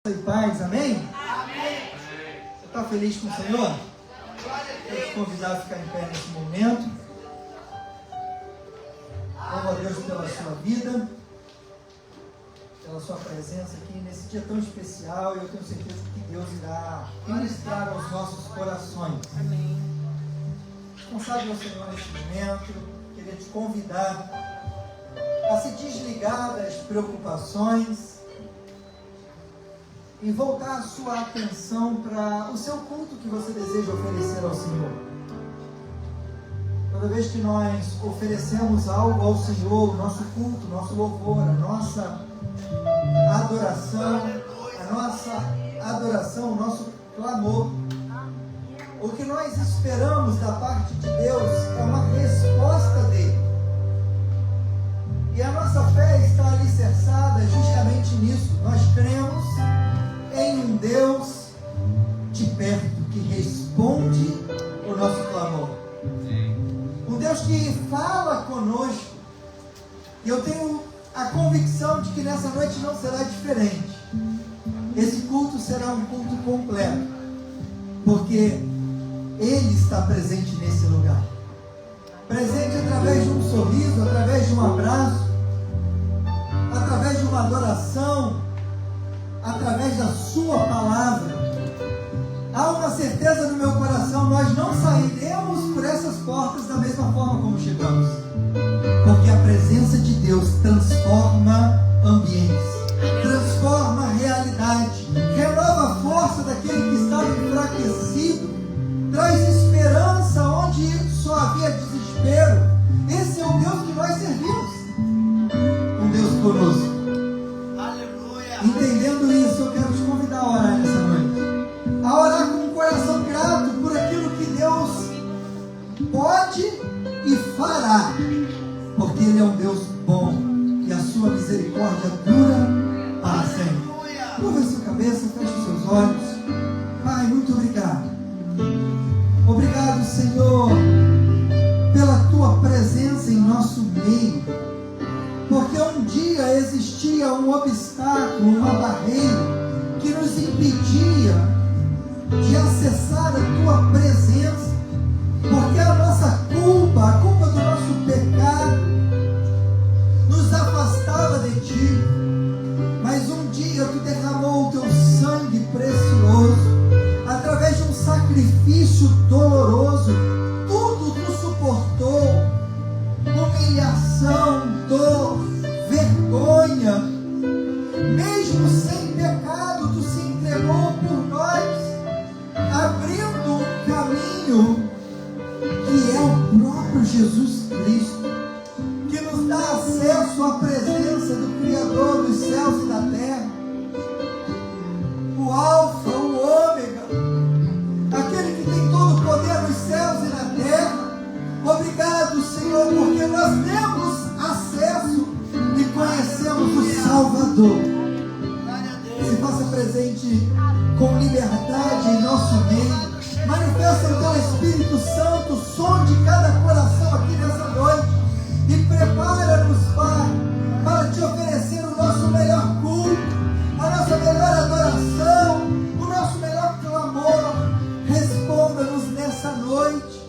E paz, amém? Amém. Você está feliz com o Senhor? Quero te convidar a ficar em pé nesse momento. Louvo a Deus pela sua vida, pela sua presença aqui nesse dia tão especial, e eu tenho certeza que Deus irá ministrar aos nossos corações. Amém. Consagre ao Senhor nesse momento. Queria te convidar a se desligar das preocupações e voltar a sua atenção para o seu culto que você deseja oferecer ao Senhor. Toda vez que nós oferecemos algo ao Senhor, o nosso culto, o nosso louvor, a nossa adoração, o nosso clamor, o que nós esperamos da parte de Deus é uma resposta dele. E a nossa fé está alicerçada justamente nisso. Nós cremos em um Deus de perto, que responde o nosso clamor. Um Deus que fala conosco. E eu tenho a convicção de que nessa noite não será diferente. Esse culto será um culto completo, porque Ele está presente nesse lugar. Presente através de um sorriso, através de um abraço, através de uma adoração, através da sua palavra. Há uma certeza no meu coração: nós não sairemos por essas portas da mesma forma como chegamos, porque a presença de Deus transforma ambientes, transforma a realidade, renova a força daquele que estava enfraquecido, traz esperança onde só havia desespero. Esse é o Deus que nós servimos, um Deus conosco. Entendendo isso, eu quero te convidar a orar nessa noite, a orar com um coração grato por aquilo que Deus pode e fará, porque Ele é um Deus bom e a sua misericórdia dura para sempre. Curva a sua cabeça, feche os seus olhos. Pai, muito obrigado. Obrigado, Senhor, pela tua presença em nosso meio. Porque um dia existia um obstáculo, uma barreira que nos impedia de acessar a tua presença, porque a nossa culpa, a culpa do nosso pecado, nos afastava de ti. Mas um dia tu derramou o teu sangue precioso, através de um sacrifício doloroso. Tudo tu suportou: humilhação, dor, vergonha. Mesmo sem pecado, tu se entregou por nós, abrindo um caminho que é o próprio Jesus Cristo, que nos dá acesso à presença do Criador dos céus e da terra, o Alfa, o Ômega, aquele que tem todo o poder nos céus e na terra. Obrigado, Senhor, porque nós temos acesso e conhecemos o Salvador. Se faça presente com liberdade em nosso meio. Manifesta o teu Espírito Santo, sonde cada coração aqui nessa noite e prepara-nos, Pai, para te oferecer o nosso melhor culto, a nossa melhor adoração, o nosso melhor clamor. Responda-nos nessa noite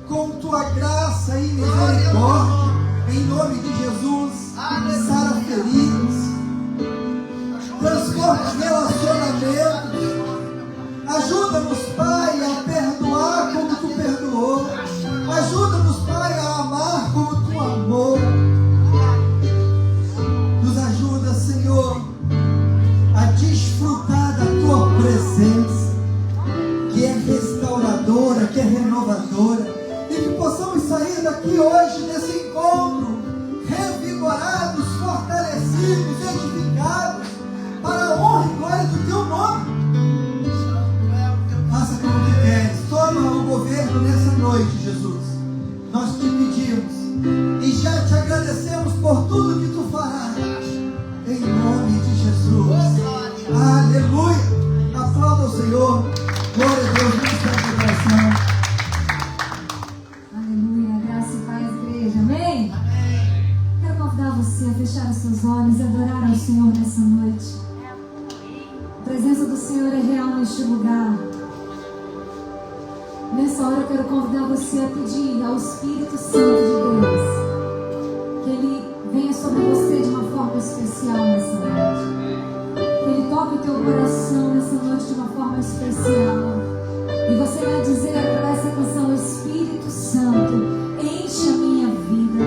com tua graça e misericórdia, em nome de Jesus. Sara feridas, transforma relacionamentos. Ajuda-nos, Pai, a perdoar como tu perdoou. Ajuda-nos, Pai, a amar como tu amou. Nos ajuda, Senhor, a desfrutar da tua presença, que é restauradora, que é renovadora, e que possamos sair daqui hoje desse encontro revigorados, fortalecidos, edificados para a honra e glória do teu nome. Faça como tu queres, toma o governo nessa noite, Jesus. Nós te pedimos e já te agradecemos por tudo que tu farás, em nome de Jesus. Aleluia. Aplauda o Senhor. Glória a Deus. Vamos estar de oração. Aleluia. Graça e paz, igreja. Amém? Quero convidar você a fechar os seus olhos e adorar ao Senhor nessa noite. presença do Senhor é real neste lugar. Nessa hora eu quero convidar você a pedir ao Espírito Santo de Deus que Ele venha sobre você de uma forma especial nessa noite. Que Ele toque o teu coração nessa noite de uma forma especial. E você vai dizer através dessa canção: Espírito Santo, enche a minha vida,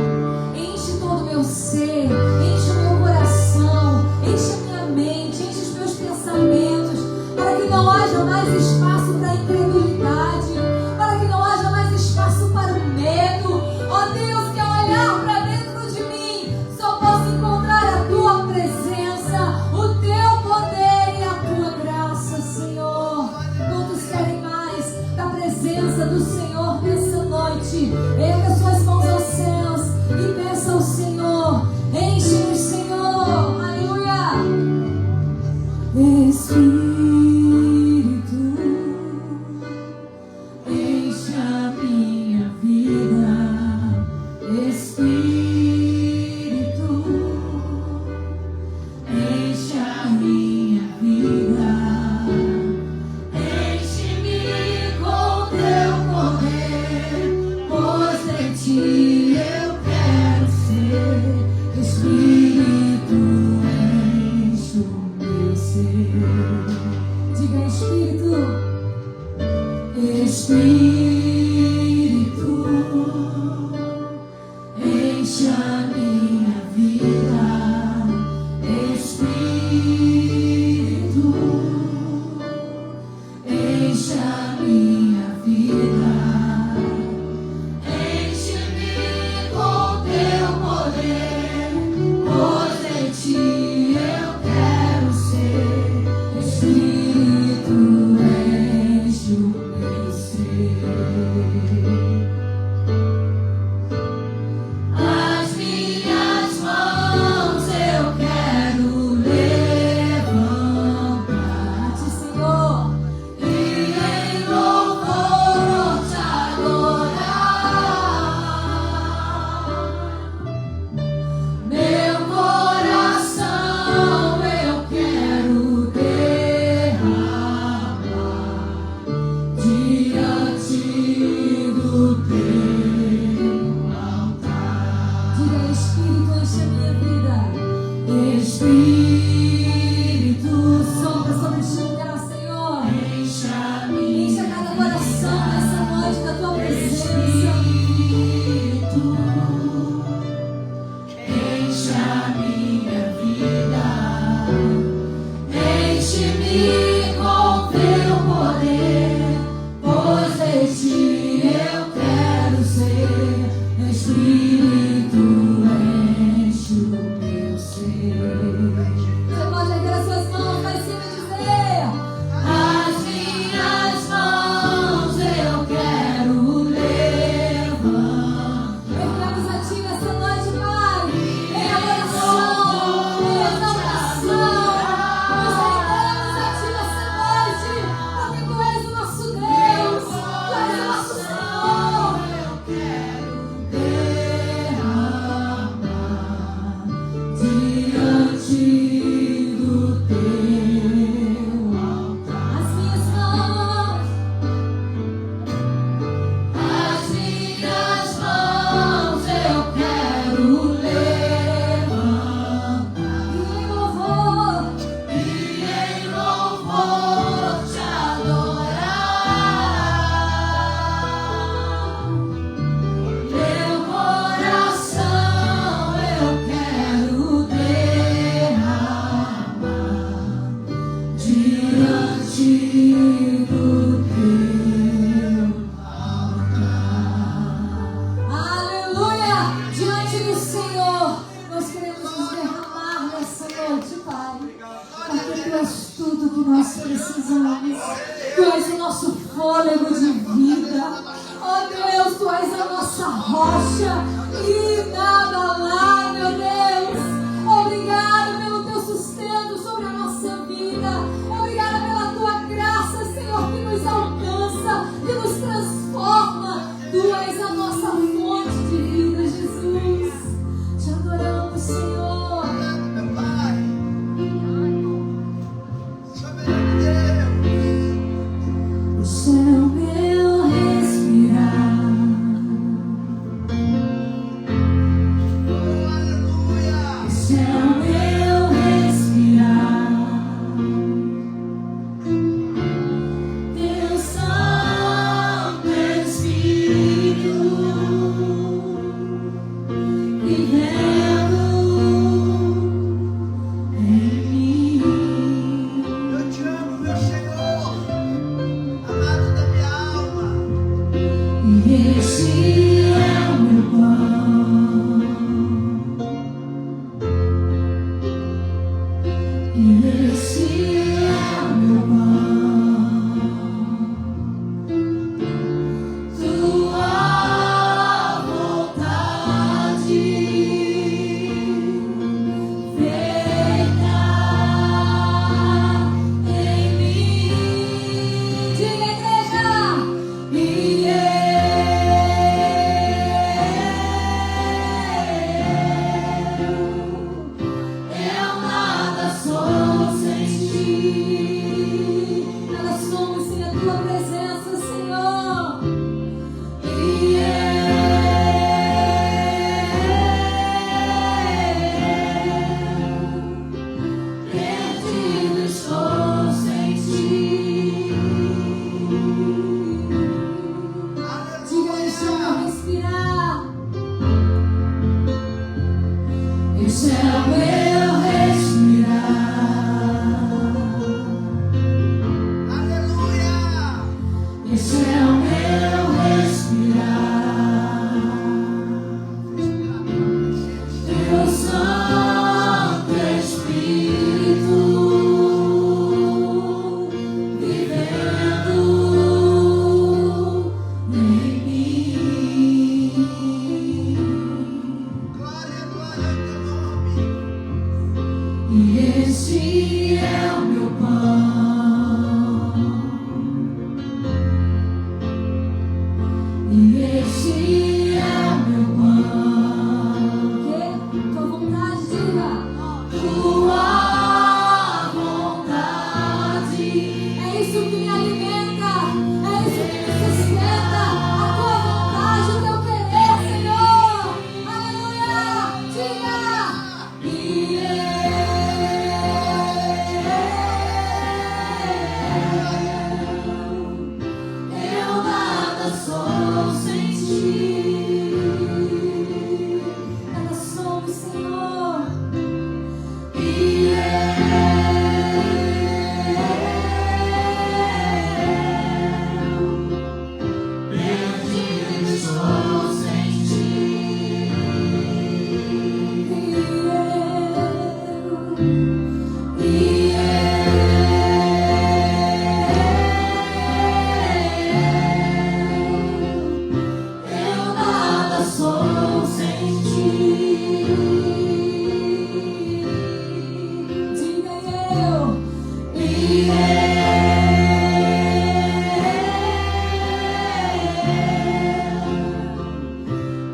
enche todo o meu ser, enche o meu coração, enche a minha mente, enche os meus pensamentos, para que não haja mais espaço para a incredulidade, para que não haja mais espaço para o medo. Ó Deus, que ao olhar para dentro de mim só posso encontrar a Tua presença, o Teu poder e a Tua graça, Senhor. Todos querem mais da presença do Senhor nessa noite. Erga suas mãos aos céus e peça ao Senhor: enche-nos, Senhor. Aleluia. Espírito, enche a minha vida. Espírito, enche a minha vida. Enche-me com Teu poder, pois de Ti eu quero ser. Espírito, enche o meu ser. Diga: Espírito, Espírito, enche a minha vida. Espírito, enche a minha vida. Enche-me com Teu poder, pois de Ti eu quero ser. Espírito, enche o meu ser. As minhas mãos eu quero levantar a Ti, Senhor, e em louvor Te adorar. Meu coração eu quero derramar diante do Teu altar. Diga: Espírito, enche a minha vida. Espírito, sopra sobre este lugar, Senhor. Enche a minha, enche a cada coração nessa noite da Tua presença. Espírito, enche a minha vida. Enche-me com Teu poder, pois de Ti eu quero ser. Espírito, enche o meu ser. Você pode erguer as suas mãos para cima e dizer: as minhas mãos eu quero levantar. Erguemos a Ti nessa noite, Pai, em adoração, em exaltação. Nós rendemos a Ti nessa noite, porque Tu és o nosso Deus, Tu és o nosso Senhor. Eu quero derramar diante do Teu altar. As minhas mãos eu quero levantar e em louvor Te adorar. Meu coração eu quero derramar diante do Teu altar. Aleluia! Diante do Senhor, nós queremos nos derramar nessa noite, Pai, porque Tu és tudo que nós precisamos. Tu és o nosso fôlego de vida. Oh Deus, Tu és a nossa rocha e nada lá, meu Deus. Obrigado pelo Teu sustento sobre a nossa vida. Obrigada pela Tua graça, Senhor, que nos alcança, que nos transforma. Tu és a nossa fonte de vida, Jesus. Te adoramos, Senhor. Pai.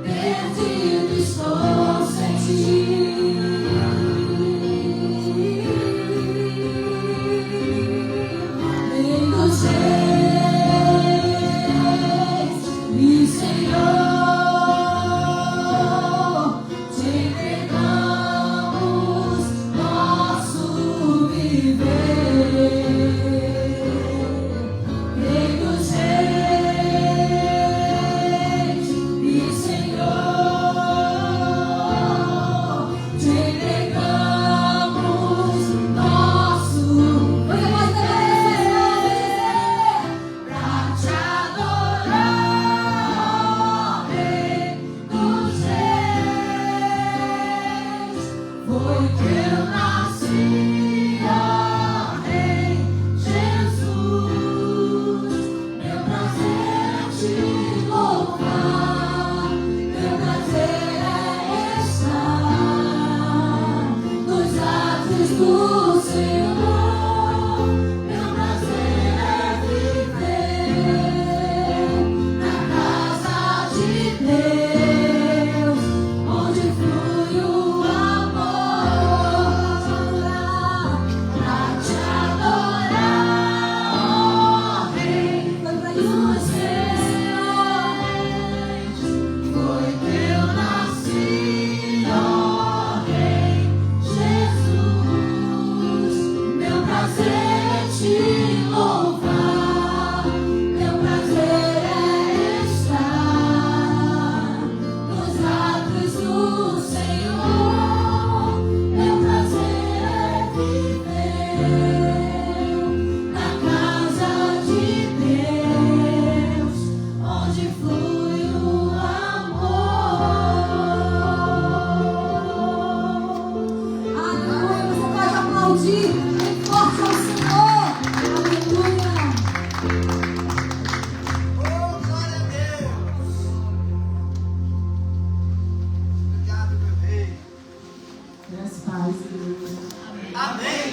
perdido estou sem ti. Vem dos reis e Senhor, te entregamos nosso viver. Vem dos reis e Senhor, te entregamos nosso viver pra te adorar, Rei dos reis. Foi que eu nasci, ó Rei Jesus. Meu prazer é te louvar, meu prazer é estar nos atos do Senhor. Meu prazer é viver na casa de Deus, onde flui o amor, pra te adorar, Rei dos reis. Foi que eu nasci, ó Rei Jesus. Meu prazer é te louvar, meu prazer é estar nos atos do Senhor. Meu prazer é viver na casa de Deus, onde flui o amor. Aleluia, você pode aplaudir bem forte ao Senhor. Aleluia. Oh, glória a Deus! Obrigado, meu rei. Graças a Deus, igreja. Amém!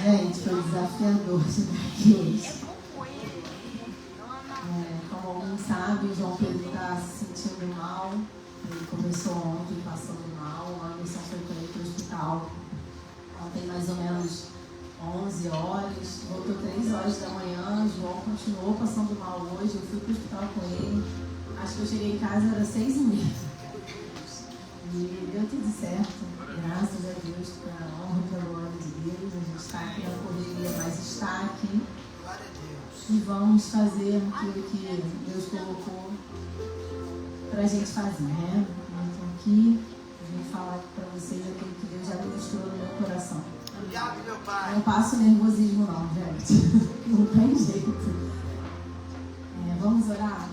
Gente, foi desafiador chegar aqui hoje. Como alguns sabem, o João Pedro está se sentindo mal. Ele começou ontem passando mal. A missão foi para ir para o hospital. Ontem, mais ou menos 11 horas. Voltou 3 horas da manhã. O João continuou passando mal hoje. Eu fui para o hospital com ele. Acho que eu cheguei em casa, era 6h30. E deu tudo certo. Graças a Deus, para a honra e para a glória de Deus. A gente está aqui na correria, mas está aqui. Glória a Deus. E vamos fazer aquilo que Deus colocou para a gente fazer, né? Então aqui, eu vim falar para vocês aquilo que Deus já ministrou no meu coração. Obrigado, meu Eu Pai. não passo nervosismo não, gente. Não tem jeito. Vamos orar?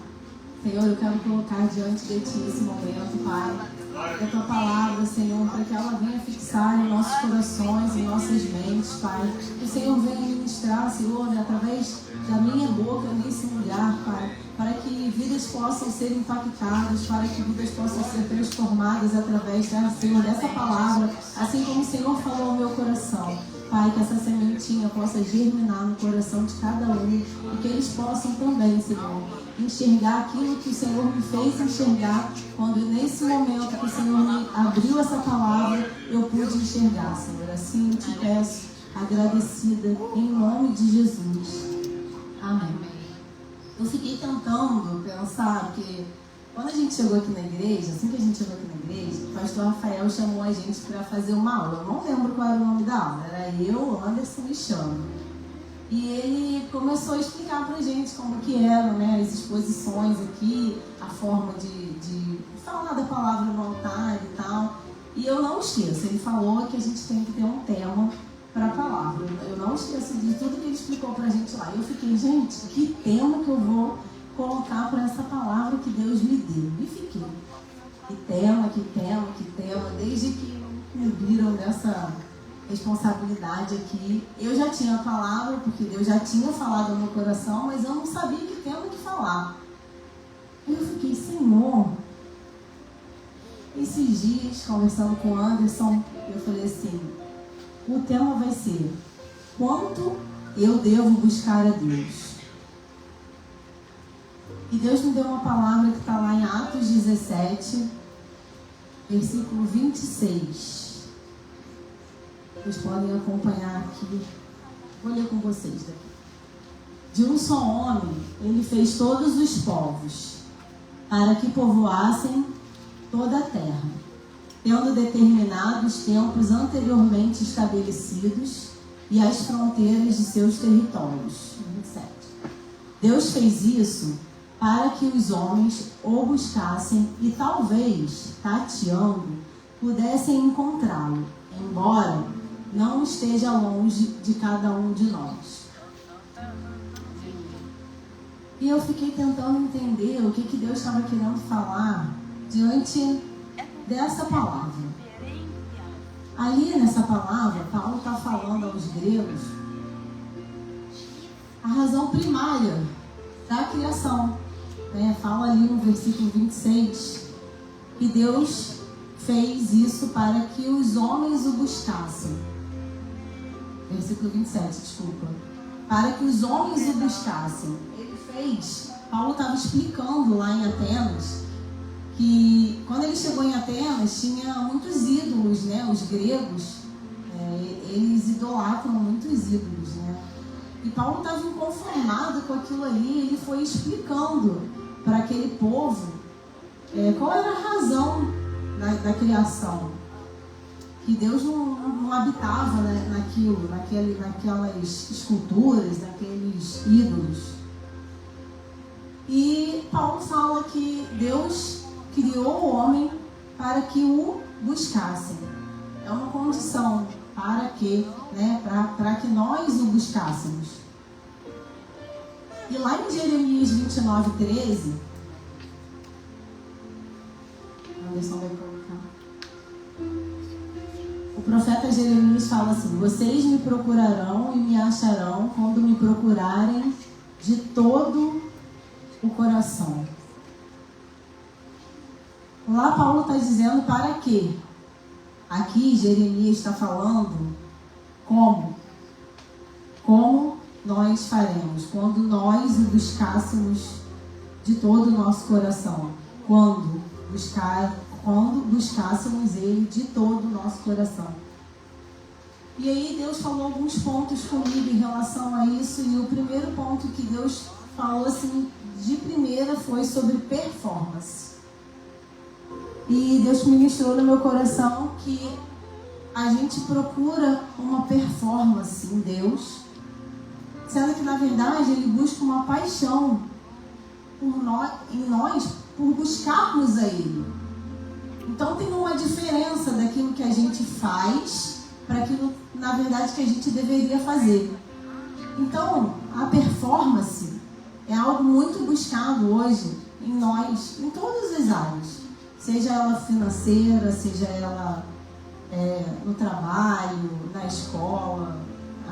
Senhor, eu quero colocar diante de Ti esse momento, Pai. Da Tua palavra, Senhor, para que ela venha fixar em nossos corações, em nossas mentes, Pai. Que o Senhor venha ministrar, Senhor, através da minha boca nesse lugar, Pai. Para que vidas possam ser impactadas, para que vidas possam ser transformadas através, Senhor, dessa palavra. Assim como o Senhor falou ao meu coração. Pai, que essa sementinha possa germinar no coração de cada um e que eles possam também, Senhor, enxergar aquilo que o Senhor me fez enxergar quando nesse momento que o Senhor me abriu essa palavra, eu pude enxergar, Senhor. Assim eu te peço, agradecida, em nome de Jesus. Amém. Eu fiquei tentando pensar que quando a gente chegou aqui na igreja, assim que a gente chegou aqui na igreja, o pastor Rafael chamou a gente para fazer uma aula. Eu não lembro qual era o nome da aula, era eu, Anderson e Chano. E ele começou a explicar pra gente como que eram, né, as exposições aqui, a forma de falar da palavra no altar e tal. E eu não esqueço, ele falou que a gente tem que ter um tema para a palavra. Eu não esqueço de tudo que ele explicou pra gente lá. E eu fiquei, gente, que tema que eu vou colocar para essa palavra que Deus me deu? E fiquei. Que tema, desde que me viram dessa responsabilidade aqui. Eu já tinha a palavra, porque Deus já tinha falado no meu coração, mas eu não sabia que tema que falar. Eu fiquei, Senhor, esses dias, conversando com o Anderson, eu falei assim, o tema vai ser quanto eu devo buscar a Deus. E Deus me deu uma palavra que está lá em Atos 17, versículo 26. Vocês podem acompanhar aqui. Vou ler com vocês daqui. De um só homem, ele fez todos os povos, para que povoassem toda a terra, tendo determinado os tempos anteriormente estabelecidos e as fronteiras de seus territórios. 27. Deus fez isso para que os homens o buscassem e talvez, tateando, pudessem encontrá-lo, embora não esteja longe de cada um de nós. E eu fiquei tentando entender o que Deus estava querendo falar diante dessa palavra. Ali nessa palavra, Paulo está falando aos gregos a razão primária da criação. Fala ali no versículo 26 que Deus fez isso para que os homens o buscassem. Versículo 27, desculpa. Para que os homens o buscassem. Ele fez, Paulo estava explicando lá em Atenas, que quando ele chegou em Atenas tinha muitos ídolos, né? Os gregos, eles idolatram muitos ídolos, né? E Paulo estava inconformado com aquilo ali. Ele foi explicando para aquele povo qual era a razão da criação, que Deus não habitava, né, naquelas esculturas, naqueles ídolos. E Paulo fala que Deus criou o homem para que o buscassem. É uma condição para que, né, para que nós o buscássemos. E lá em Jeremias 29:13, a Anderson vai colocar. O profeta Jeremias fala assim: vocês me procurarão e me acharão quando me procurarem de todo o coração. Lá Paulo está dizendo para quê? Aqui Jeremias está falando como nós faremos quando nós o buscássemos de todo o nosso coração. Quando buscássemos ele de todo o nosso coração. E aí Deus falou alguns pontos comigo em relação a isso, e o primeiro ponto que Deus falou assim de primeira foi sobre performance. E Deus ministrou no meu coração que a gente procura uma performance em Deus, sendo que na verdade Ele busca uma paixão em nós por buscarmos a Ele. Então tem uma diferença daquilo que a gente faz para aquilo, na verdade, que a gente deveria fazer. Então, a performance é algo muito buscado hoje em nós, em todas as áreas. Seja ela financeira, seja ela no trabalho, na escola,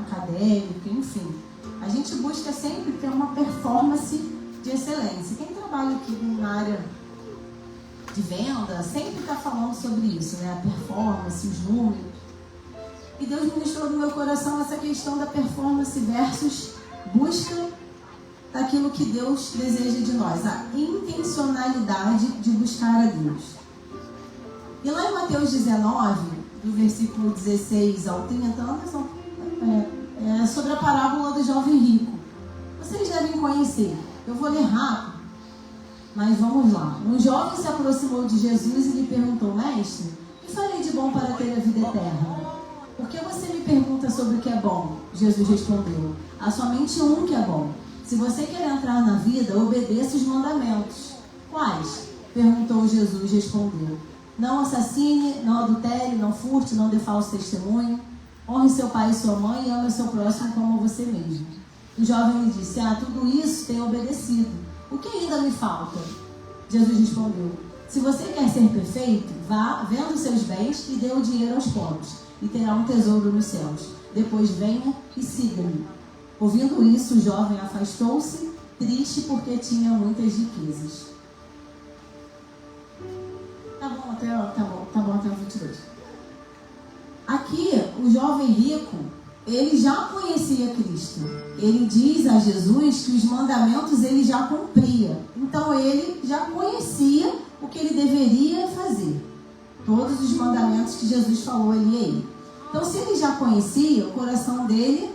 acadêmica, enfim. A gente busca sempre ter uma performance de excelência. Quem trabalha aqui na área de venda sempre está falando sobre isso, né? A performance, os números. E Deus ministrou no meu coração essa questão da performance versus busca daquilo que Deus deseja de nós, a intencionalidade de buscar a Deus. E lá em Mateus 19, do versículo 16 ao 30, Anderson, é sobre a parábola do jovem rico. Vocês devem conhecer. Eu vou ler rápido, mas vamos lá. Um jovem se aproximou de Jesus e lhe perguntou: Mestre, que farei de bom para ter a vida eterna? Por que você me pergunta sobre o que é bom? Jesus respondeu: há somente um que é bom. Se você quer entrar na vida, obedeça os mandamentos. Quais? Perguntou Jesus, respondeu: não assassine, não adultere, não furte, não dê falso testemunho, honre seu pai e sua mãe e ame seu próximo como você mesmo. O jovem lhe disse: tudo isso tenho obedecido. O que ainda me falta? Jesus respondeu: se você quer ser perfeito, vá, venda os seus bens e dê o dinheiro aos pobres, e terá um tesouro nos céus. Depois venha e siga-me. Ouvindo isso, o jovem afastou-se, triste porque tinha muitas riquezas. Tá bom até o 22. Aqui, o jovem rico, ele já conhecia Cristo. Ele diz a Jesus que os mandamentos ele já cumpria. Então ele já conhecia o que ele deveria fazer. Todos os mandamentos que Jesus falou, ele ia ir. Então, se ele já conhecia, o coração dele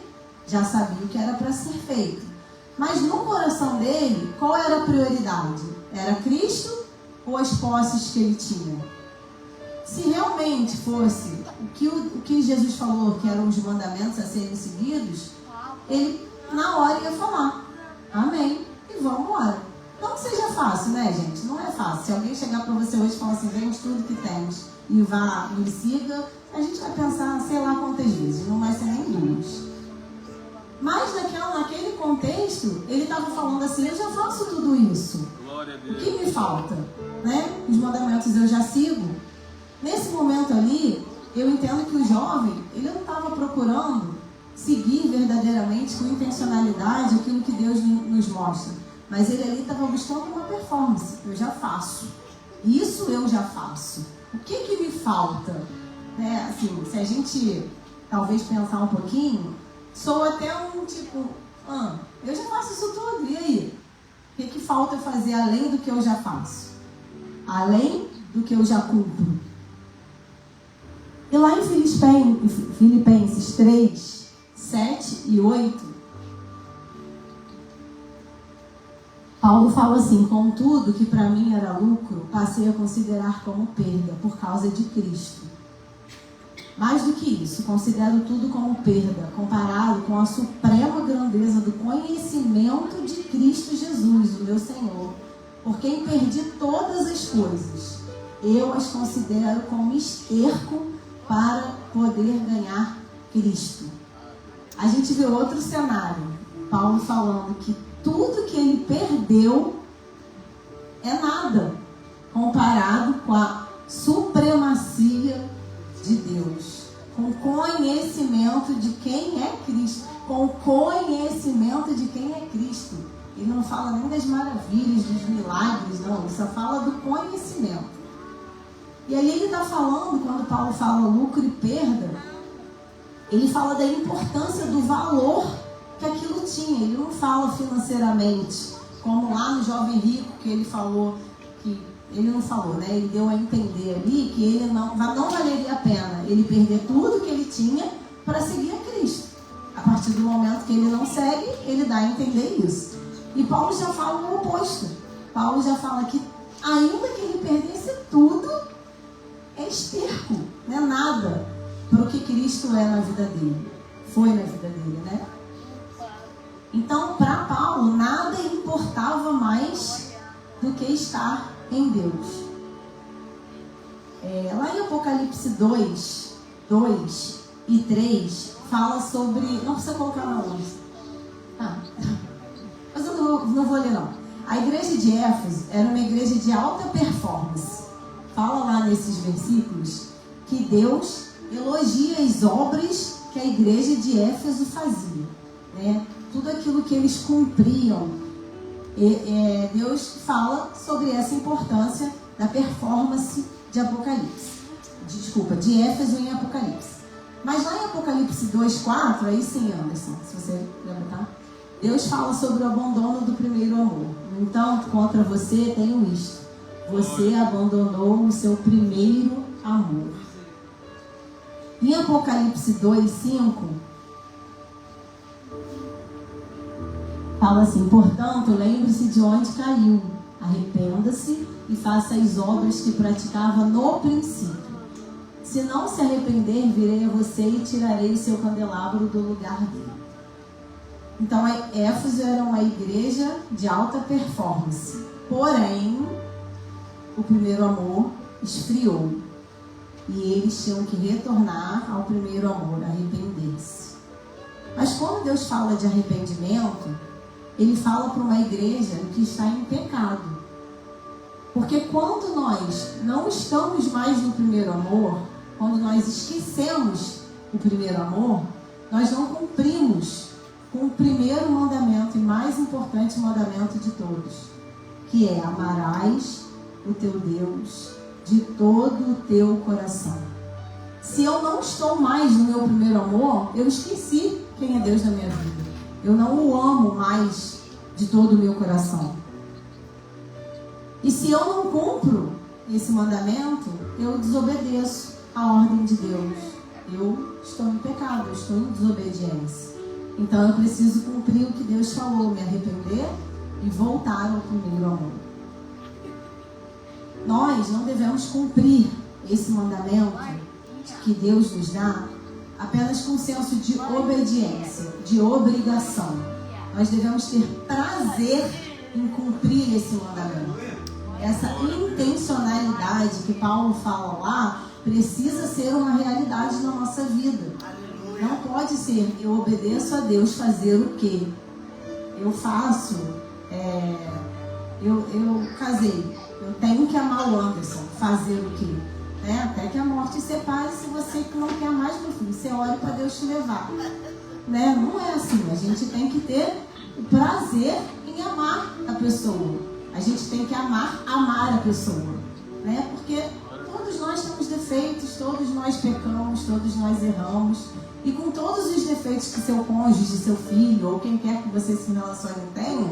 já sabia o que era para ser feito. Mas no coração dele, qual era a prioridade? Era Cristo ou as posses que ele tinha? Se realmente fosse o que Jesus falou, que eram os mandamentos a serem seguidos, ele na hora ia falar, amém, e vamos embora. Não que seja fácil, né, gente? Não é fácil. Se alguém chegar para você hoje e falar assim, vende tudo que tens e vá, me siga, a gente vai pensar, sei lá quantas vezes, não vai ser nem duas. Mas naquele contexto, ele estava falando assim, eu já faço tudo isso. O que me falta? Né? Os mandamentos eu já sigo. Nesse momento ali, eu entendo que o jovem, ele não estava procurando seguir verdadeiramente com intencionalidade aquilo que Deus nos mostra. Mas ele ali estava buscando uma performance. Eu já faço. Isso eu já faço. O que me falta? Né? Assim, se a gente talvez pensar um pouquinho, sou até um tipo, eu já faço isso tudo, e aí? O que falta fazer além do que eu já faço? Além do que eu já cumpro? E lá em Filipenses 3, 7 e 8, Paulo fala assim, contudo, que para mim era lucro, passei a considerar como perda por causa de Cristo. Mais do que isso, considero tudo como perda, comparado com a suprema grandeza do conhecimento de Cristo Jesus, o meu Senhor, por quem perdi todas as coisas. Eu as considero como esterco para poder ganhar Cristo. A gente vê outro cenário, Paulo falando que tudo que ele perdeu é nada, comparado com a supremacia de Deus, com o conhecimento de quem é Cristo, com o conhecimento de quem é Cristo. Ele não fala nem das maravilhas, dos milagres, não, ele só fala do conhecimento. E ali ele está falando, quando Paulo fala lucro e perda, ele fala da importância do valor que aquilo tinha. Ele não fala financeiramente, como lá no jovem rico, que ele falou que ele não falou, né? Ele deu a entender ali que ele não valeria a pena ele perder tudo que ele tinha para seguir a Cristo. A partir do momento que ele não segue, ele dá a entender isso. E Paulo já fala o oposto. Paulo já fala que ainda que ele perdesse tudo, é esterco, não é nada para o que Cristo é na vida dele. Foi na vida dele, né? Então, para Paulo, nada importava mais do que estar em Deus. Lá em Apocalipse 2 e 3, fala sobre... Não precisa colocar na luz. Mas eu não vou ler, não. A igreja de Éfeso era uma igreja de alta performance. Fala lá nesses versículos que Deus elogia as obras que a igreja de Éfeso fazia, né? Tudo aquilo que eles cumpriam. Deus fala sobre essa importância da performance de Éfeso em Apocalipse. Mas lá em Apocalipse 2:4, aí sim, Anderson, se você lembra, tá? Deus fala sobre o abandono do primeiro amor. Então, contra você tenho isto: você abandonou o seu primeiro amor. Em Apocalipse 2:5, fala assim: portanto, lembre-se de onde caiu, arrependa-se e faça as obras que praticava no princípio. Se não se arrepender, virei a você e tirarei o seu candelabro do lugar dele. Então, Éfeso era uma igreja de alta performance. Porém, o primeiro amor esfriou. E eles tinham que retornar ao primeiro amor, arrepender-se. Mas quando Deus fala de arrependimento, Ele fala para uma igreja que está em pecado. Porque quando nós não estamos mais no primeiro amor, quando nós esquecemos o primeiro amor, nós não cumprimos com o primeiro mandamento e mais importante mandamento de todos, que é: amarás o teu Deus de todo o teu coração. Se eu não estou mais no meu primeiro amor, eu esqueci quem é Deus na minha vida. Eu não o amo mais de todo o meu coração. E se eu não cumpro esse mandamento, eu desobedeço a ordem de Deus. Eu estou em pecado, eu estou em desobediência. Então eu preciso cumprir o que Deus falou, me arrepender e voltar ao primeiro amor. Nós não devemos cumprir esse mandamento que Deus nos dá apenas com senso de obediência, de obrigação. Nós devemos ter prazer em cumprir esse mandamento. Essa intencionalidade que Paulo fala lá precisa ser uma realidade na nossa vida. Não pode ser, eu obedeço a Deus fazer o quê? Eu faço, eu casei, eu tenho que amar o Anderson, fazer o quê? Até que a morte separe. Se você não quer mais, meu filho, você ore para Deus te levar. Não é assim, a gente tem que ter o prazer em amar a pessoa. A gente tem que amar a pessoa, porque todos nós temos defeitos, todos nós pecamos, todos nós erramos. E com todos os defeitos que seu cônjuge, seu filho ou quem quer que você se relacione tenha,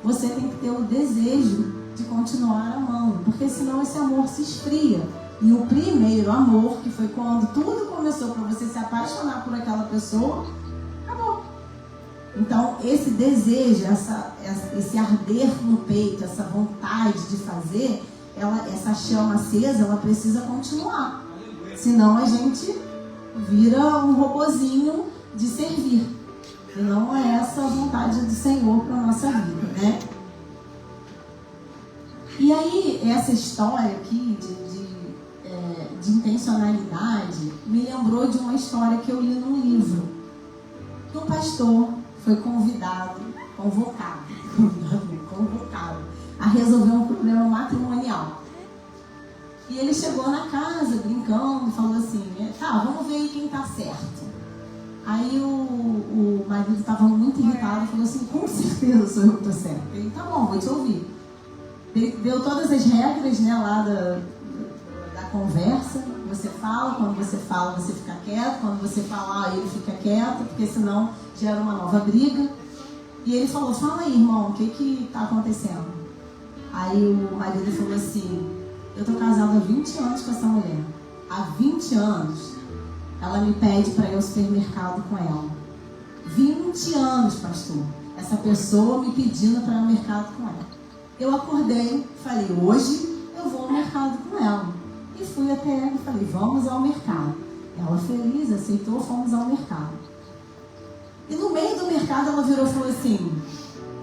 você tem que ter o desejo de continuar amando, porque senão esse amor se esfria. E o primeiro amor, que foi quando tudo começou para você se apaixonar por aquela pessoa, acabou. Então, esse desejo, esse arder no peito, essa vontade de fazer, essa chama acesa, ela precisa continuar. Senão a gente vira um robozinho de servir. E não é essa a vontade do Senhor para a nossa vida, E aí, essa história aqui de intencionalidade me lembrou de uma história que eu li num livro. Que um pastor foi convocado a resolver um problema matrimonial. E ele chegou na casa brincando, falou assim, vamos ver aí quem tá certo. Aí o marido estava muito irritado e falou assim, com certeza sou eu que tô certo. Ele, tá bom, vou te ouvir. Deu todas as regras lá da conversa. Você fala, quando você fala você fica quieto, quando você falar ele fica quieto, porque senão gera uma nova briga. E ele falou, fala aí, irmão, o que tá acontecendo? Aí o marido falou assim, eu tô casado há 20 anos com essa mulher. Há 20 anos ela me pede para ir ao supermercado com ela. 20 anos, pastor. Essa pessoa me pedindo para ir ao mercado com ela. Eu acordei, falei, hoje eu vou ao mercado com ela. E fui até ela e falei, vamos ao mercado. Ela feliz, aceitou, fomos ao mercado. E no meio do mercado ela virou e falou assim,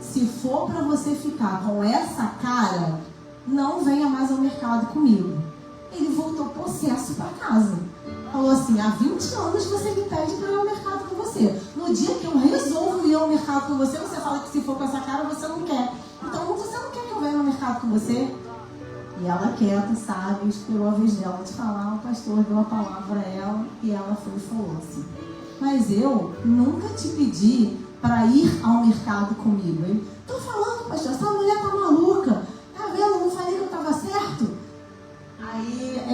se for para você ficar com essa cara, não venha mais ao mercado comigo. Ele voltou possesso para casa. Falou assim, há 20 anos você me pede para ir ao mercado com você. No dia que eu resolvo ir ao mercado com você, você fala que se for com essa cara, você não quer. Então você não quer que eu venha ao mercado com você? E ela quieta, sabe, esperou a vez dela de falar, o pastor deu a palavra a ela e ela foi e falou assim, mas eu nunca te pedi para ir ao mercado comigo. Ele, tô falando, pastor, essa mulher tá maluca. Tá vendo? Eu não falei que eu tava certo? Aí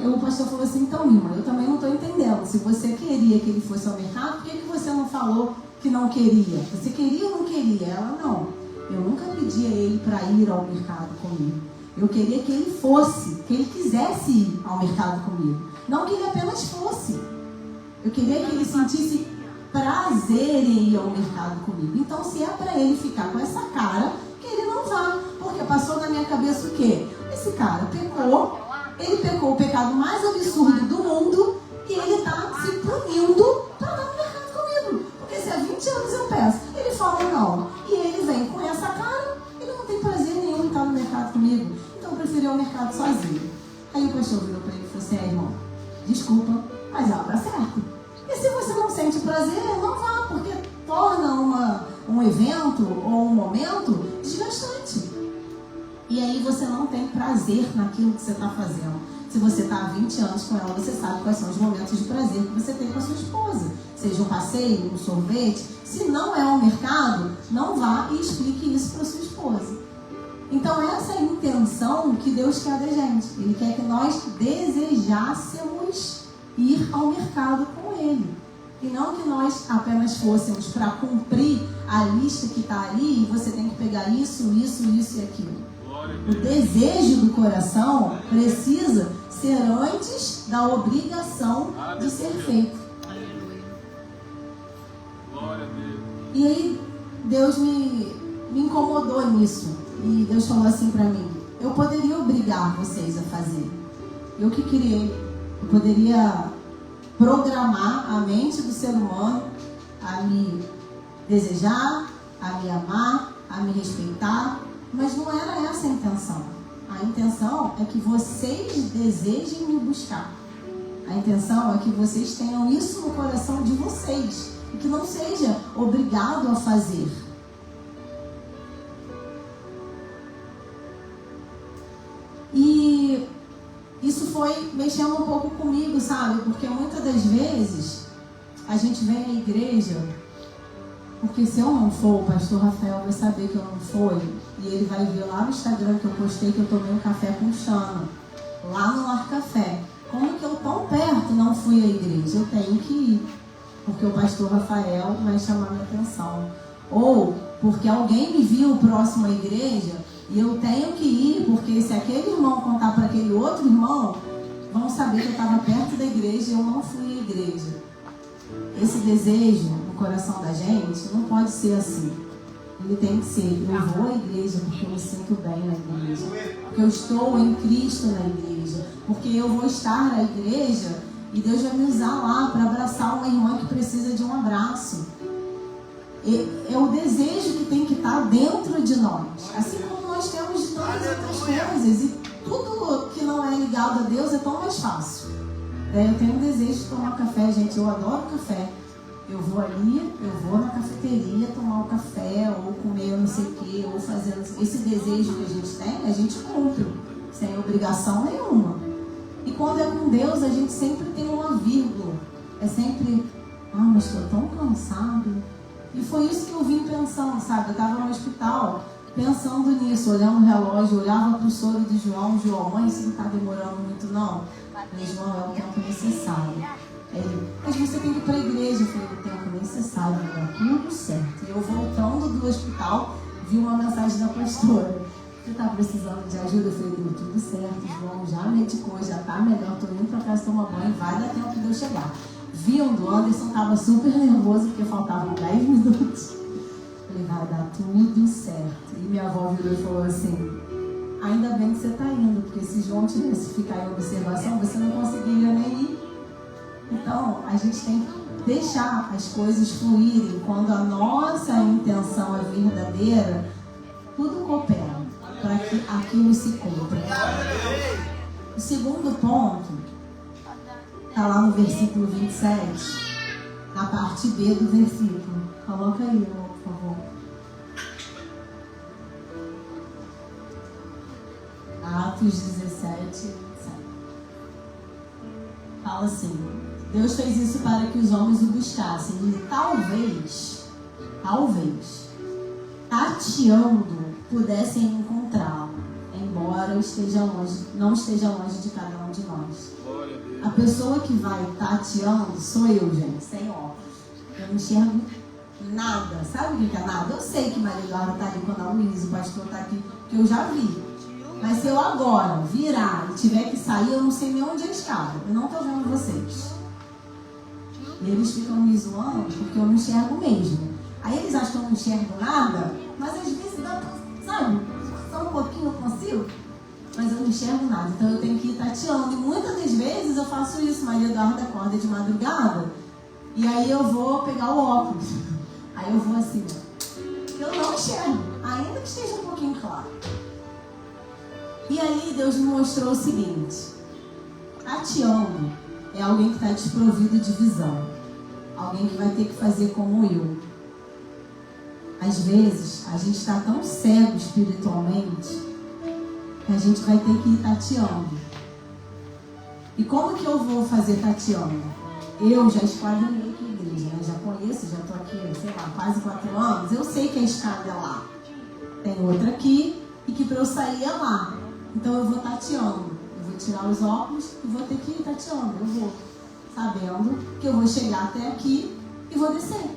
o pastor falou assim, então, irmã, eu também não tô entendendo. Se você queria que ele fosse ao mercado, por que você não falou que não queria? Você queria ou não queria? Ela, não. Eu nunca pedi a ele para ir ao mercado comigo. Eu queria que ele fosse, que ele quisesse ir ao mercado comigo. Não que ele apenas fosse. Eu queria que ele sentisse prazer em ir ao mercado comigo. Então, se é para ele ficar com essa cara, que ele não vá. Porque passou na minha cabeça o quê? Esse cara pecou, ele pecou o pecado mais absurdo do mundo e ele está se punindo para dar no mercado comigo. Porque se há 20 anos eu peço, ele fala não. E ele vem com essa cara, ele não tem prazer nenhum em estar no mercado comigo. Então eu preferi ir ao mercado sozinho. Aí o pastor virou para ele e falou assim, irmão, desculpa, mas ela está certa. E se você não sente prazer, não vá, porque torna um evento ou um momento desgastante. E aí você não tem prazer naquilo que você está fazendo. Se você está há 20 anos com ela, você sabe quais são os momentos de prazer que você tem com a sua esposa. Seja um passeio, um sorvete. Se não é um mercado, não vá e explique isso para sua esposa. Então essa é a intenção que Deus quer da gente. Ele quer que nós desejássemos ir ao mercado com Ele. E não que nós apenas fôssemos para cumprir a lista que está ali e você tem que pegar isso, isso, isso e aquilo. O desejo do coração precisa ser antes da obrigação de ser feito. E aí Deus me incomodou nisso. E Deus falou assim para mim: eu poderia obrigar vocês a fazer. Eu que criei. Eu poderia programar a mente do ser humano a me desejar, a me amar, a me respeitar. Mas não era essa a intenção. A intenção é que vocês desejem me buscar. A intenção é que vocês tenham isso no coração de vocês. E que não seja obrigado a fazer. E isso foi mexendo um pouco comigo, sabe? Porque muitas das vezes a gente vem à igreja, porque se eu não for, o pastor Rafael vai saber que eu não fui, e ele vai ver lá no Instagram que eu postei que eu tomei um café com Xana, lá no Lar Café. Como que eu tão perto não fui à igreja? Eu tenho que ir, porque o pastor Rafael vai chamar minha atenção. Ou porque alguém me viu próximo à igreja e eu tenho que ir, porque se aquele irmão contar para aquele outro irmão, vão saber que eu estava perto da igreja e eu não fui à igreja. Esse desejo no coração da gente não pode ser assim. Ele tem que ser: eu vou à igreja porque eu me sinto bem na igreja, porque eu estou em Cristo na igreja, porque eu vou estar na igreja e Deus vai me usar lá para abraçar uma irmã que precisa de um abraço. É o desejo que tem que estar dentro de nós, assim como nós temos de tantas outras coisas. E tudo que não é ligado a Deus é tão mais fácil. Eu tenho um desejo de tomar café, gente. Eu adoro café. Eu vou ali, eu vou na cafeteria tomar um café, ou comer não sei o que, ou fazer esse desejo que a gente tem, a gente cumpre, sem obrigação nenhuma. E quando é com Deus, a gente sempre tem uma vírgula. É sempre: mas estou tão cansado. E foi isso que eu vim pensando, sabe? Eu estava no hospital pensando nisso, olhando o relógio, olhava para o soro de João: mãe, isso não está demorando muito não? Mas João, é o tempo necessário. Mas você tem que ir para a igreja. Eu falei: o tempo necessário, vai dar tudo certo. E eu voltando do hospital, vi uma mensagem da pastora: você está precisando de ajuda? Eu falei: deu tudo certo, João já medicou, já está melhor, estou indo para casa tomar banho, vai dar tempo de eu chegar. Vindo, o Anderson estava super nervoso porque faltavam 10 minutos. Eu falei: vai dar tudo certo. E minha avó virou e falou assim: ainda bem que você está indo, porque se João tivesse que ficar em observação, você não conseguiria nem ir. Então, a gente tem que deixar as coisas fluírem. Quando a nossa intenção é verdadeira, tudo coopera para que aquilo se cumpra. O segundo ponto está lá no versículo 27, na parte B do versículo. Coloca aí, amor, por favor. Atos 17, 27. Fala assim: Deus fez isso para que os homens o buscassem e talvez, tateando, pudessem encontrá-lo, embora não esteja longe de cada um de nós. A pessoa que vai tateando sou eu, gente, sem óculos. Eu não enxergo nada. Sabe o que é nada? Eu sei que Maria Eduarda está ali quando a Luísa, o pastor está aqui, que eu já vi. Mas se eu agora virar e tiver que sair, eu não sei nem onde é a escada. Eu não estou vendo vocês. E eles ficam me zoando porque eu não enxergo mesmo. Aí eles acham que eu não enxergo nada, mas às vezes dá pra, sabe, só um pouquinho eu consigo, mas eu não enxergo nada. Então eu tenho que ir tateando. E muitas das vezes eu faço isso. Maria Eduarda acorda de madrugada e aí eu vou pegar o óculos. Aí eu vou assim, eu não enxergo, ainda que esteja um pouquinho claro. E aí Deus me mostrou o seguinte: tateando é alguém que está desprovido de visão. Alguém que vai ter que fazer como eu. Às vezes, a gente está tão cego espiritualmente que a gente vai ter que ir tateando. E como que eu vou fazer tateando? Eu já esquadrinhei aqui a igreja, né? Já conheço, já estou aqui, sei lá, quase 4 anos. Eu sei que a escada é lá. Tem outra aqui e que para eu sair é lá. Então eu vou tateando. Eu vou tirar os óculos e vou ter que ir tateando. Eu vou. sabendo que eu vou chegar até aqui e vou descer.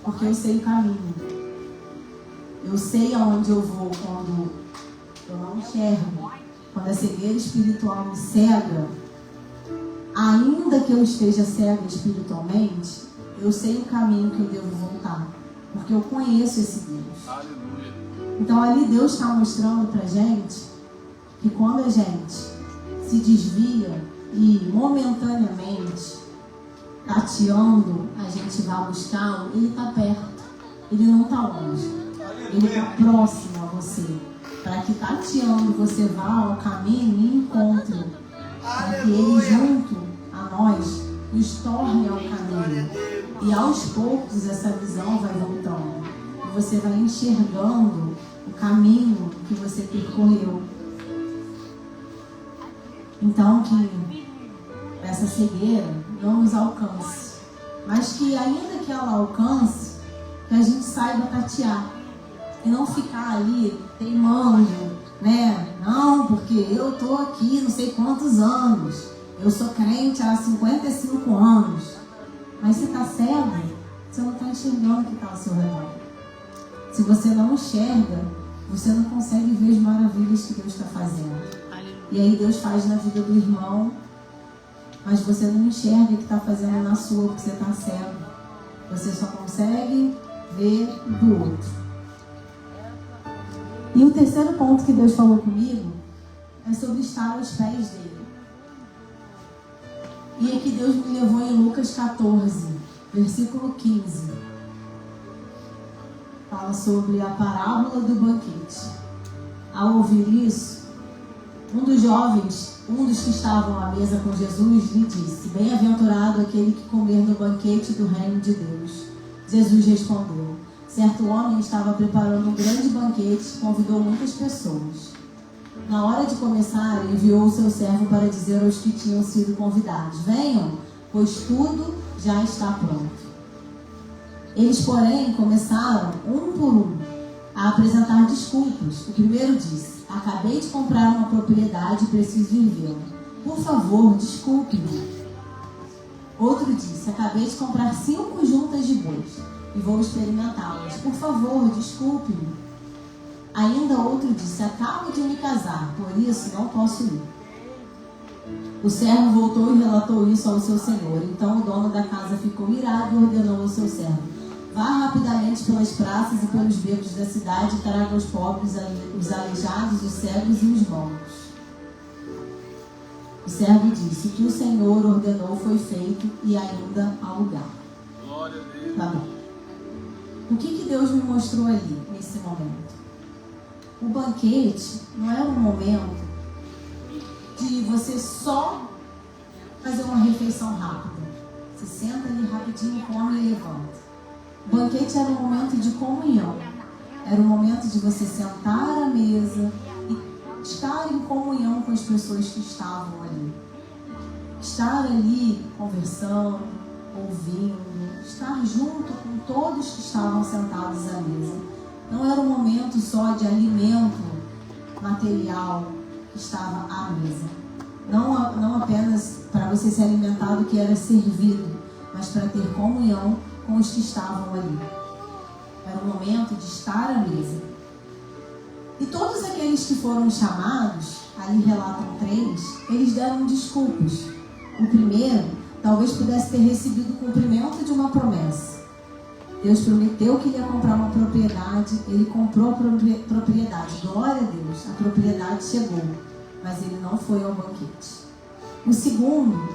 Porque eu sei o caminho. Eu sei aonde eu vou quando eu não enxergo. Quando a cegueira espiritual me cega, ainda que eu esteja cega espiritualmente, eu sei o caminho que eu devo voltar. Porque eu conheço esse Deus. Aleluia. Então ali Deus está mostrando pra gente que quando a gente se desvia e momentaneamente, tateando, a gente vai buscá-lo, ele está perto. Ele não está longe. Ele está próximo a você. Para que tateando você vá ao caminho e encontre. Para que ele junto a nós nos torne ao caminho. E aos poucos essa visão vai voltando. E você vai enxergando o caminho que você percorreu. Então que essa cegueira não nos alcance. Mas que ainda que ela alcance, que a gente saiba tatear. E não ficar ali teimando, né? Não, porque eu tô aqui não sei quantos anos. Eu sou crente há 55 anos. Mas você está cego, você não está enxergando o que está ao seu redor. Se você não enxerga, você não consegue ver as maravilhas que Deus está fazendo. E aí Deus faz na vida do irmão, mas você não enxerga o que está fazendo na sua, porque você está cego. Você só consegue ver do outro. E o terceiro ponto que Deus falou comigo é sobre estar aos pés dele. E aqui Deus me levou em Lucas 14, versículo 15. Fala sobre a parábola do banquete. Ao ouvir isso, um dos jovens, um dos que estavam à mesa com Jesus, lhe disse: Bem-aventurado aquele que comer no banquete do reino de Deus. Jesus respondeu: Certo homem estava preparando um grande banquete e convidou muitas pessoas. Na hora de começar, enviou o seu servo para dizer aos que tinham sido convidados: Venham, pois tudo já está pronto. Eles, porém, começaram, um por um, a apresentar desculpas. O primeiro disse: Acabei de comprar uma propriedade e preciso ir vê-la. Por favor, desculpe-me. Outro disse: Acabei de comprar 5 juntas de bois e vou experimentá-las. Por favor, desculpe-me. Ainda outro disse: Acabo de me casar, por isso não posso ir. O servo voltou e relatou isso ao seu senhor. Então o dono da casa ficou irado e ordenou ao seu servo: Vá rapidamente pelas praças e pelos becos da cidade e traga os pobres, os aleijados, os cegos e os mancos. O servo disse: O que o Senhor ordenou foi feito e ainda há lugar. Glória a Deus. Tá bom. O que Deus me mostrou ali, nesse momento? O banquete não é um momento de você só fazer uma refeição rápida. Você senta ali rapidinho, come e levanta. O banquete era um momento de comunhão. Era um momento de você sentar à mesa e estar em comunhão com as pessoas que estavam ali. Estar ali conversando, ouvindo, estar junto com todos que estavam sentados à mesa. Não era um momento só de alimento material que estava à mesa. Não apenas para você se alimentar do que era servido, mas para ter comunhão com os que estavam ali. Era um momento de estar à mesa. E todos aqueles que foram chamados, ali relatam 3, eles deram desculpas. O primeiro talvez pudesse ter recebido o cumprimento de uma promessa. Deus prometeu que ele ia comprar uma propriedade, ele comprou a propriedade. Glória a Deus, a propriedade chegou, mas ele não foi ao banquete. O segundo,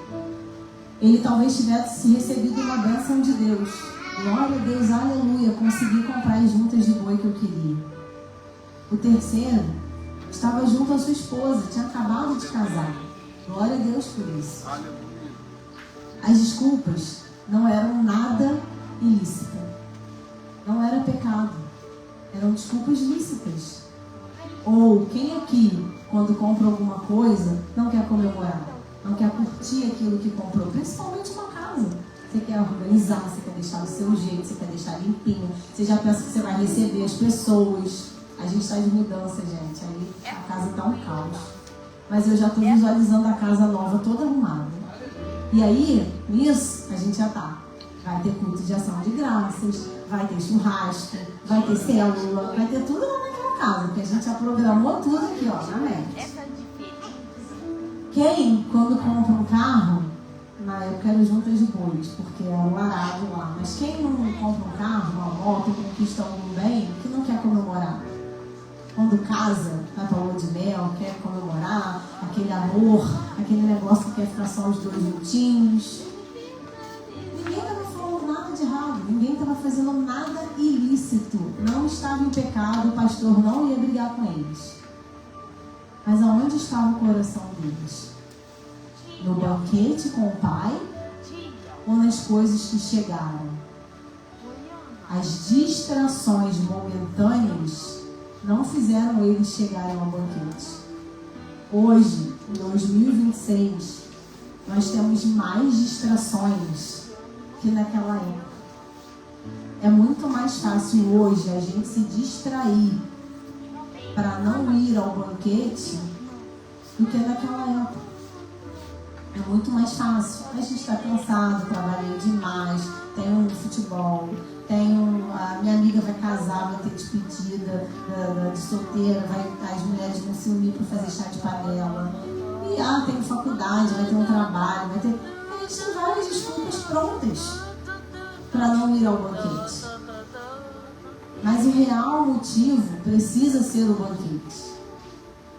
ele talvez tivesse recebido uma bênção de Deus. Glória a Deus, aleluia, consegui comprar as juntas de boi que eu queria. O terceiro, estava junto à sua esposa, tinha acabado de casar. Glória a Deus por isso. As desculpas não eram nada ilícitas. Não era pecado, eram desculpas lícitas. Ou quem aqui, quando compra alguma coisa, não quer comemorar, não quer curtir aquilo que comprou, principalmente uma casa. Você quer organizar, você quer deixar do seu jeito, você quer deixar limpinho, você já pensa que você vai receber as pessoas. A gente está de mudança, gente, aí a casa está um caos. Mas eu já estou visualizando a casa nova toda arrumada. E aí, nisso, a gente já tá. Vai ter culto de ação de graças, vai ter churrasco, vai ter célula, vai ter tudo lá naquela casa, porque a gente já programou tudo aqui, ó, na mente. Quem, quando compra um carro, na época era juntas de bois, porque era um arado lá, mas quem não compra um carro, uma moto, conquista algum bem, que não quer comemorar? Quando casa, vai pra lua de mel, quer comemorar, aquele amor, aquele negócio que quer ficar só os dois juntinhos. Ninguém estava falando nada de errado, ninguém estava fazendo nada ilícito, não estava em pecado, o pastor não ia brigar com eles. Mas aonde estava o coração deles? No banquete com o Pai ou nas coisas que chegaram? As distrações momentâneas não fizeram eles chegarem ao banquete. Hoje, em 2026, nós temos mais distrações que naquela época. É muito mais fácil hoje a gente se distrair para não ir ao banquete do que naquela época. É muito mais fácil. A gente está cansado, trabalhei demais, tem um futebol, a minha amiga vai casar, vai ter despedida de solteira, as mulheres vão se unir para fazer chá de panela. E tem faculdade, vai ter um trabalho, vai ter... A gente tem várias desculpas prontas para não ir ao banquete. Mas o real motivo precisa ser o banquete.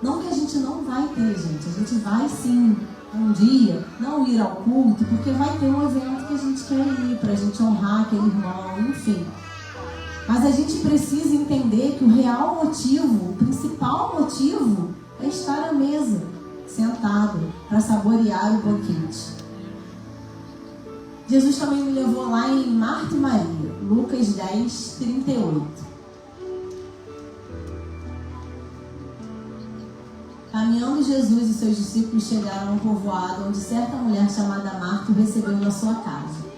Não que a gente não vai ter, gente. A gente vai sim, um dia, não ir ao culto, porque vai ter um evento que a gente quer ir, pra gente honrar aquele irmão, enfim. Mas a gente precisa entender que o real motivo, o principal motivo, é estar à mesa, sentado, para saborear o banquete. Jesus também me levou lá em Marta e Maria, Lucas 10, 38. Caminhando Jesus e seus discípulos chegaram a um povoado onde certa mulher chamada Marta o recebeu na sua casa.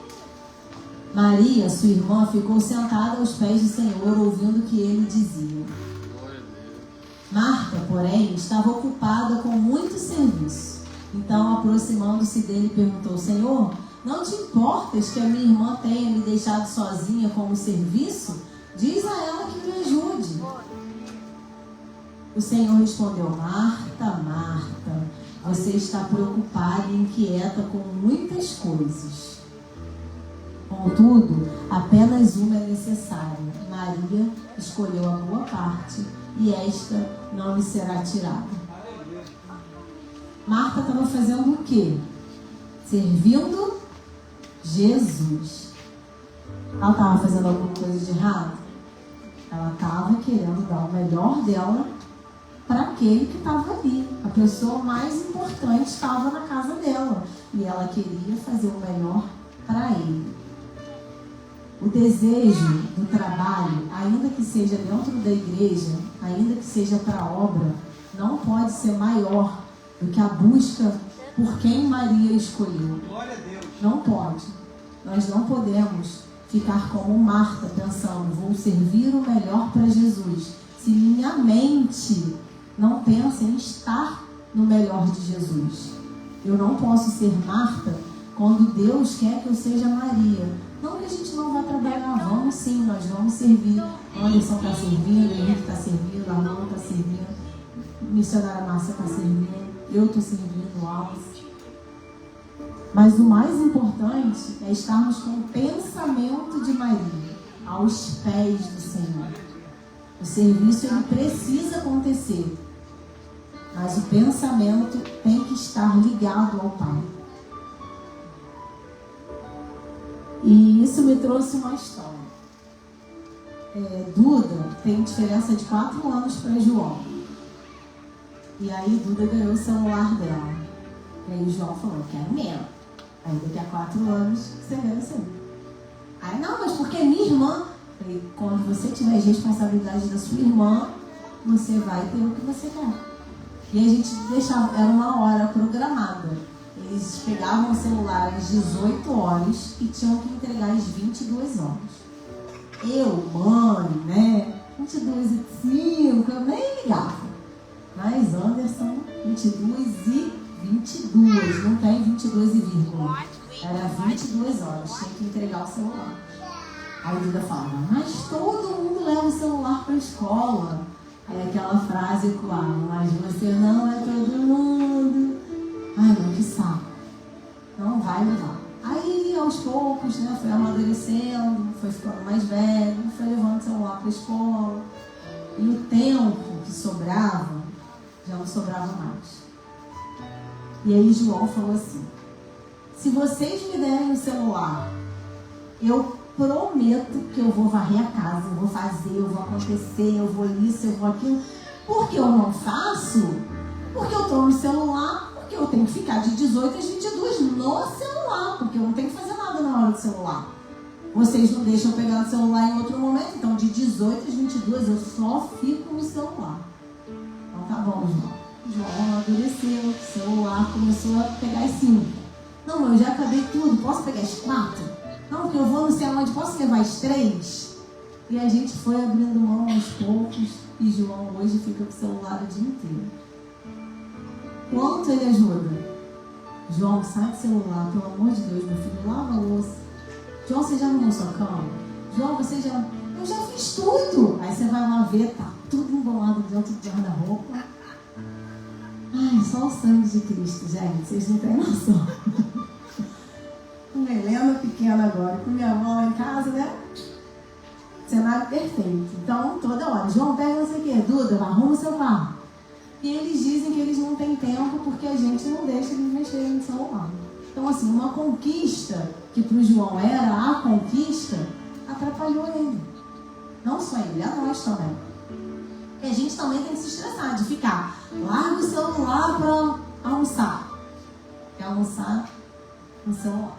Maria, sua irmã, ficou sentada aos pés do Senhor, ouvindo o que ele dizia. Marta, porém, estava ocupada com muito serviço. Então, aproximando-se dele, perguntou: Senhor, não te importas que a minha irmã tenha me deixado sozinha com o serviço? Diz a ela que me ajude. O Senhor respondeu: Marta, Marta, você está preocupada e inquieta com muitas coisas. Contudo, apenas uma é necessária. Maria escolheu a boa parte e esta não lhe será tirada. Marta estava fazendo o quê? Servindo Jesus. Ela estava fazendo alguma coisa de errado? Ela estava querendo dar o melhor dela para aquele que estava ali. A pessoa mais importante estava na casa dela e ela queria fazer o melhor para ele. O desejo do trabalho, ainda que seja dentro da igreja, ainda que seja para a obra, não pode ser maior do que a busca por quem Maria escolheu. Glória a Deus. Não pode. Nós não podemos ficar como Marta, pensando: vou servir o melhor para Jesus, se minha mente não pensa em estar no melhor de Jesus. Eu não posso ser Marta quando Deus quer que eu seja Maria. Não que a gente não vai trabalhar, vamos sim, nós vamos servir. Anderson está servindo, Henrique está servindo, Arnaldo está servindo, missionária Márcia está servindo, eu estou servindo, Alves. Mas o mais importante é estarmos com o pensamento de Maria, aos pés do Senhor. O serviço ele precisa acontecer, mas o pensamento tem que estar ligado ao Pai. E isso me trouxe uma história. Duda tem diferença de 4 anos para João. E aí Duda ganhou o celular dela. E aí o João falou: eu quero mesmo. Aí daqui a 4 anos você ganha o seu. Aí não, mas porque é minha irmã. Falei: quando você tiver as responsabilidades da sua irmã, você vai ter o que você quer. E a gente deixava, era uma hora programada. Eles pegavam o celular às 18 horas e tinham que entregar às 22 horas. Eu, mãe, né? 22 e 5, eu nem ligava. Mas Anderson, 22 e 22, não tem 22 e vírgula. Era 22 horas, tinha que entregar o celular. Aí a Duda fala, mas todo mundo leva o celular para a escola. Aí aquela frase ecoava, mas você não é todo mundo. Ai, não, que saco. Não vai levar. Aí, aos poucos, né, foi amadurecendo, foi ficando mais velho, foi levando o celular para a escola. E o tempo que sobrava, já não sobrava mais. E aí João falou assim, se vocês me derem o celular, eu prometo que eu vou varrer a casa, eu vou fazer, eu vou acontecer, eu vou isso, eu vou aquilo. Porque eu não faço, porque eu tomo o celular, porque eu tenho que ficar de 18 às 22 no celular, porque eu não tenho que fazer nada na hora do celular. Vocês não deixam eu pegar o celular em outro momento, então de 18 às 22 eu só fico no celular. Então tá bom, João. João amadureceu, o celular começou a pegar as 5. Não, eu já acabei tudo, posso pegar as 4? Não, porque eu vou não sei aonde, posso levar as 3? E a gente foi abrindo mão aos poucos e João hoje fica com o celular o dia inteiro. Quanto ele ajuda? João, sai do celular, pelo amor de Deus, meu filho, lava a louça. João, você já arrumou sua cama? João, você já... Eu já fiz tudo. Aí você vai lá ver, tá tudo embolado dentro do guarda-roupa. Ai, só o sangue de Cristo, gente, vocês não têm noção. Com Helena pequena agora, com minha avó lá em casa, né? Cenário perfeito. Então, toda hora, João, pega não sei o quê, Duda, arruma o seu carro. E eles dizem que eles não têm tempo porque a gente não deixa eles mexerem no celular. Então, assim, uma conquista que para o João era a conquista, atrapalhou ele. Não só ele, a nós também. E a gente também tem que se estressar de ficar, larga o celular para almoçar. Quer almoçar no celular.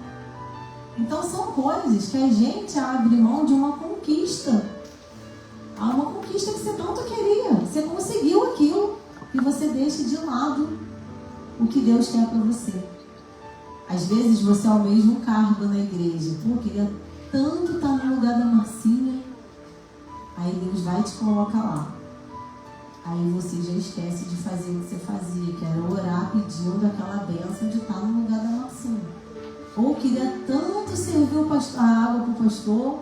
Então são coisas que a gente abre mão de uma conquista. Há uma conquista que você tanto queria. Você conseguiu aquilo e você deixa de lado o que Deus quer para você. Às vezes você almeja um cargo na igreja. Pô, queria tanto estar no lugar da Marcinha. Aí Deus vai e te coloca lá. Aí você já esquece de fazer o que você fazia, que era orar pedindo aquela bênção de estar no lugar da Marcinha. Ou queria tanto servir a água para o pastor.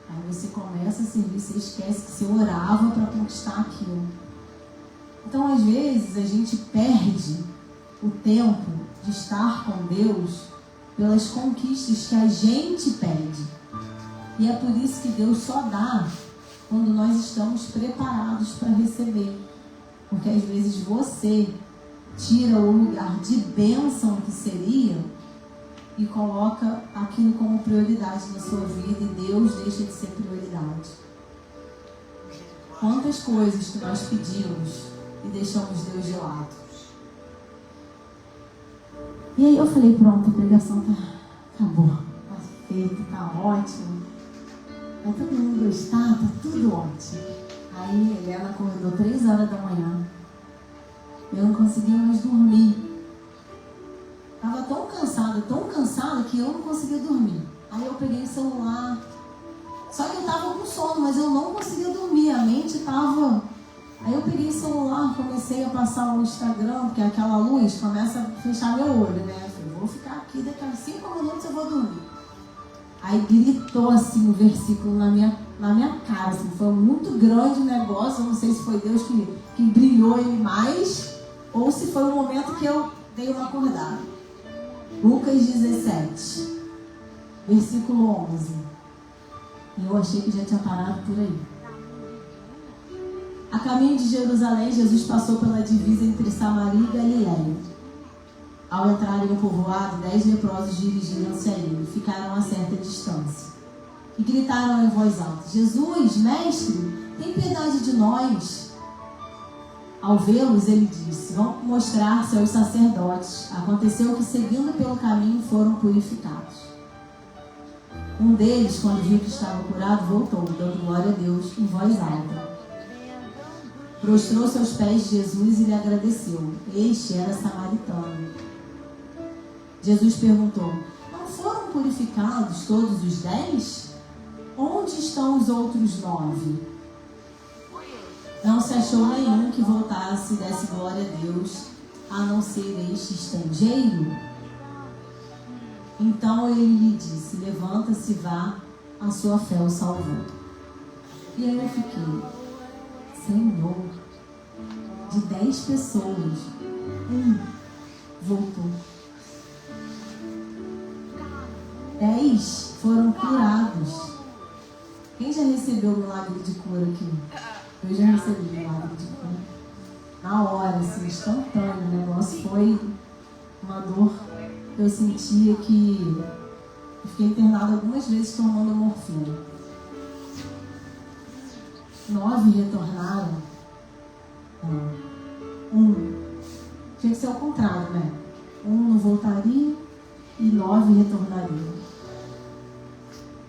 Aí você começa a servir, você esquece que você orava para conquistar aquilo. Então, às vezes, a gente perde o tempo de estar com Deus pelas conquistas que a gente pede. E é por isso que Deus só dá quando nós estamos preparados para receber. Porque às vezes você tira o lugar de bênção que seria e coloca aquilo como prioridade na sua vida e Deus deixa de ser prioridade. Quantas coisas que nós pedimos e deixamos Deus de lado. E aí eu falei, pronto, a pregação acabou, tá feito, tá ótimo. Vai todo mundo gostar, tá tudo ótimo. Aí a Helena acordou 3 horas da manhã. Eu não conseguia mais dormir. Estava tão cansada que eu não conseguia dormir. Aí eu peguei o celular. Só que eu estava com sono, mas eu não conseguia dormir. A mente estava... Aí eu peguei o celular, comecei a passar o Instagram, porque aquela luz começa a fechar meu olho, né? Eu falei, vou ficar aqui, daqui a 5 minutos eu vou dormir. Aí gritou assim o versículo na minha cara, assim, foi muito grande o negócio, eu não sei se foi Deus que brilhou ele mais, ou se foi o momento que eu dei uma acordada. Lucas 17, versículo 11. E eu achei que já tinha parado por aí. A caminho de Jerusalém, Jesus passou pela divisa entre Samaria e Galiléia. Ao entrarem no povoado, 10 leprosos dirigiram-se a ele, ficaram a certa distância. E gritaram em voz alta, Jesus, mestre, tem piedade de nós. Ao vê-los, ele disse, vão mostrar-se aos sacerdotes. Aconteceu que, seguindo pelo caminho, foram purificados. Um deles, quando viu que estava curado, voltou, dando glória a Deus em voz alta. Prostrou-se aos pés de Jesus e lhe agradeceu. Este era samaritano. Jesus perguntou, não foram purificados todos os 10? Onde estão os outros 9? Não se achou nenhum que voltasse e desse glória a Deus, a não ser este estrangeiro? Então ele lhe disse: levanta-se, vá, a sua fé o salvou. E aí eu fiquei: Senhor, de 10 pessoas, voltou. 10 foram curados. Quem já recebeu o milagre de cura aqui? Eu já recebi o milagre de cura. Na hora, assim, instantâneo. O negócio foi uma dor que eu sentia que eu fiquei internada algumas vezes tomando morfina. 9 retornaram. Tinha que ser ao contrário, né? 1 não voltaria e 9 retornariam.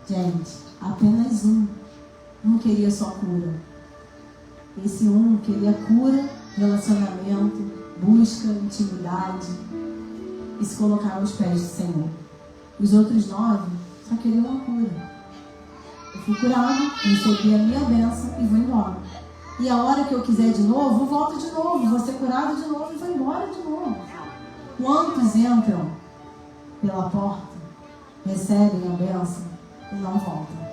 Gente, apenas um queria só cura. Esse queria cura, relacionamento, busca, intimidade e se colocar aos pés do Senhor. Os outros 9 só queriam uma cura. Eu fui curado, recebi a minha bênção e vou embora. E a hora que eu quiser de novo, eu volto de novo, vou ser curado de novo e vou embora de novo. Quantos entram pela porta, recebem a bênção e não voltam?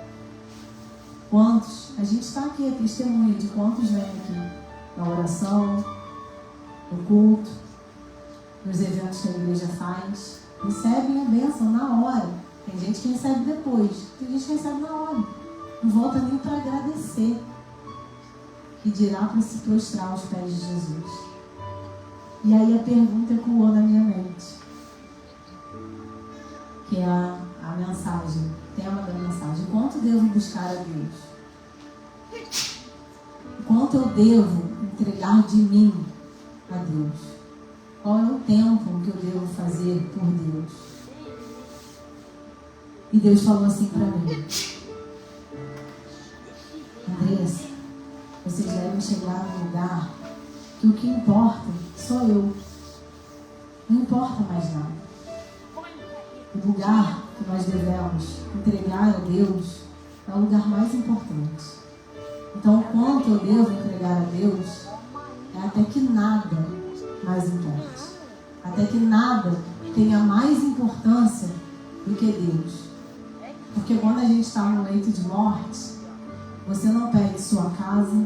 Quantos? A gente está aqui, é testemunha de quantos vêm aqui na oração, no culto, nos eventos que a igreja faz, recebem a bênção na hora. Tem gente que recebe depois, tem gente que recebe na hora. Não volta nem para agradecer. E dirá para se prostrar aos pés de Jesus. E aí a pergunta ecoou na minha mente, que é a mensagem, o tema da mensagem: quanto devo buscar a Deus? Quanto eu devo entregar de mim a Deus? Qual é o tempo que eu devo fazer por Deus? E Deus falou assim para mim: Andressa, vocês devem chegar num lugar que o que importa sou eu. Não importa mais nada. O lugar que nós devemos entregar a Deus é o lugar mais importante. Então, o quanto eu devo entregar a Deus é até que nada mais importe. Até que nada tenha mais importância do que Deus. Porque quando a gente está no leito de morte, você não pede sua casa,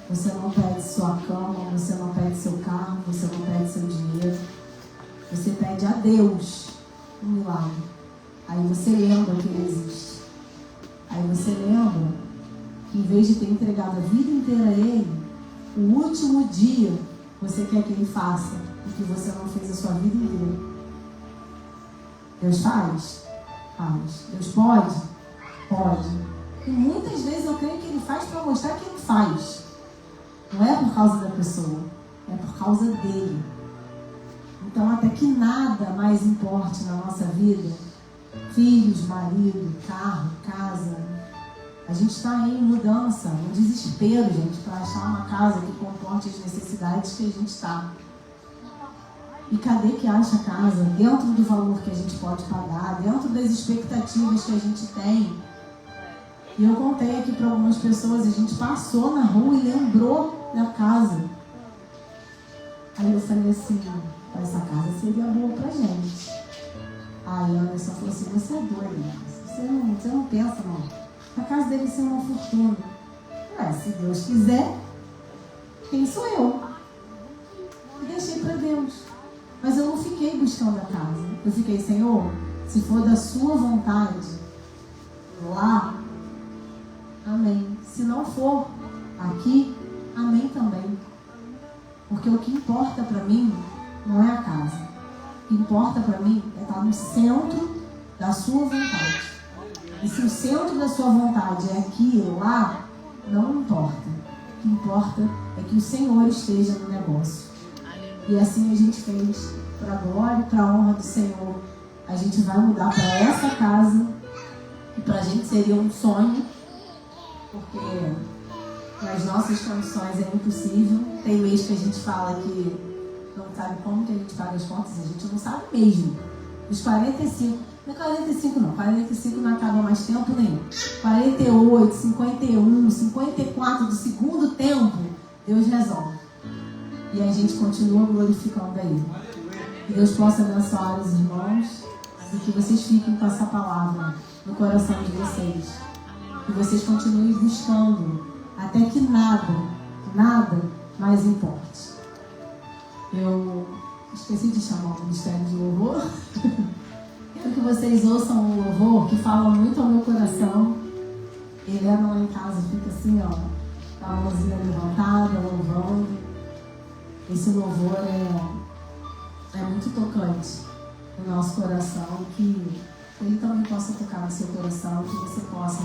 você não pede sua cama, você não pede seu carro, você não pede seu dinheiro. Você pede a Deus um milagre. Aí você lembra que Ele existe. Aí você lembra que em vez de ter entregado a vida inteira a Ele, o último dia você quer que Ele faça o que você não fez a sua vida inteira. Deus faz? Faz. Deus pode? Pode. E muitas vezes eu creio que Ele faz para mostrar que Ele faz. Não é por causa da pessoa, é por causa dele. Então, até que nada mais importe na nossa vida, filhos, marido, carro, casa, a gente está em mudança, um desespero, gente, para achar uma casa que comporte as necessidades que a gente está. E cadê que acha casa? Dentro do valor que a gente pode pagar, dentro das expectativas que a gente tem. E eu contei aqui para algumas pessoas, a gente passou na rua e lembrou da casa. Aí eu falei assim: essa casa seria boa pra gente. Aí a Anderson falou assim: você é doida, você não pensa não. A casa deve ser uma fortuna. Se Deus quiser, quem sou eu? E deixei para Deus. Mas eu não fiquei buscando a casa. Eu fiquei: Senhor, se for da sua vontade, lá, amém. Se não for aqui, amém também. Porque o que importa para mim não é a casa. O que importa para mim é estar no centro da sua vontade. E se o centro da sua vontade é aqui ou lá, não importa. O que importa é que o Senhor esteja no negócio. E assim a gente fez, para a glória e para a honra do Senhor. A gente vai mudar para essa casa, que para a gente seria um sonho, porque nas nossas condições é impossível. Tem mês que a gente fala que não sabe como que a gente paga as contas, a gente não sabe mesmo. Os 45, não é 45 não, 45 não acaba mais tempo nenhum. 48, 51, 54 do segundo tempo, Deus resolve. e a gente continua glorificando a Ele. Que Deus possa abençoar os irmãos e que vocês fiquem com essa palavra no coração de vocês. Que vocês continuem buscando até que nada mais importe. Eu esqueci de chamar o Ministério de Louvor. Quero que vocês ouçam um louvor que fala muito ao meu coração. Helena lá em casa fica assim, ó, com a mãozinha levantada, louvando. Esse louvor é muito tocante no nosso coração, que ele também possa tocar no seu coração, que você possa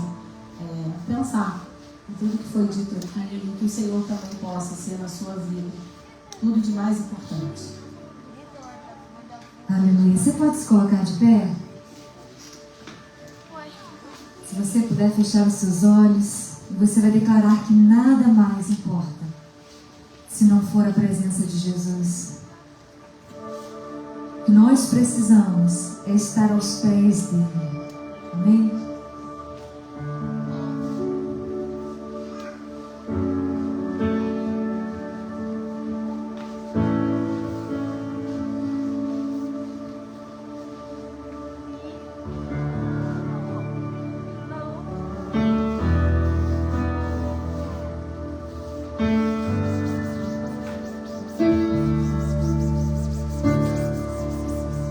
pensar em tudo que foi dito aqui e que o Senhor também possa ser na sua vida tudo de mais importante. Aleluia. Você pode se colocar de pé? Se você puder fechar os seus olhos, você vai declarar que nada mais importa se não for a presença de Jesus. O que nós precisamos é estar aos pés dele. Amém?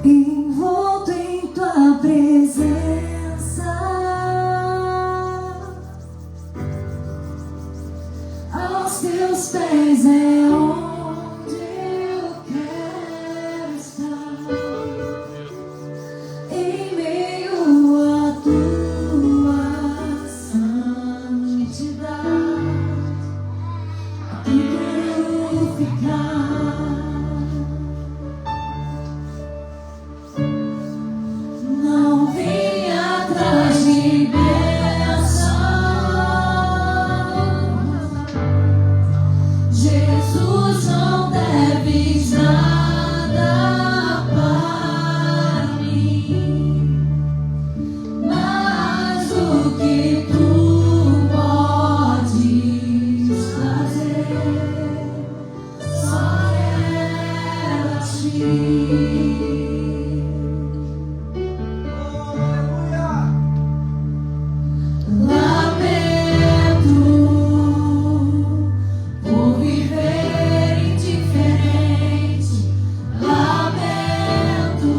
Envolto em tua presença, aos teus pés é onde eu quero estar, em meio à tua santidade, aqui quero ficar. Não vim atrás de bênção, Jesus, não deves nada para mim, mas o que tu podes fazer, só quero a ti. Lamento por viver indiferente, lamento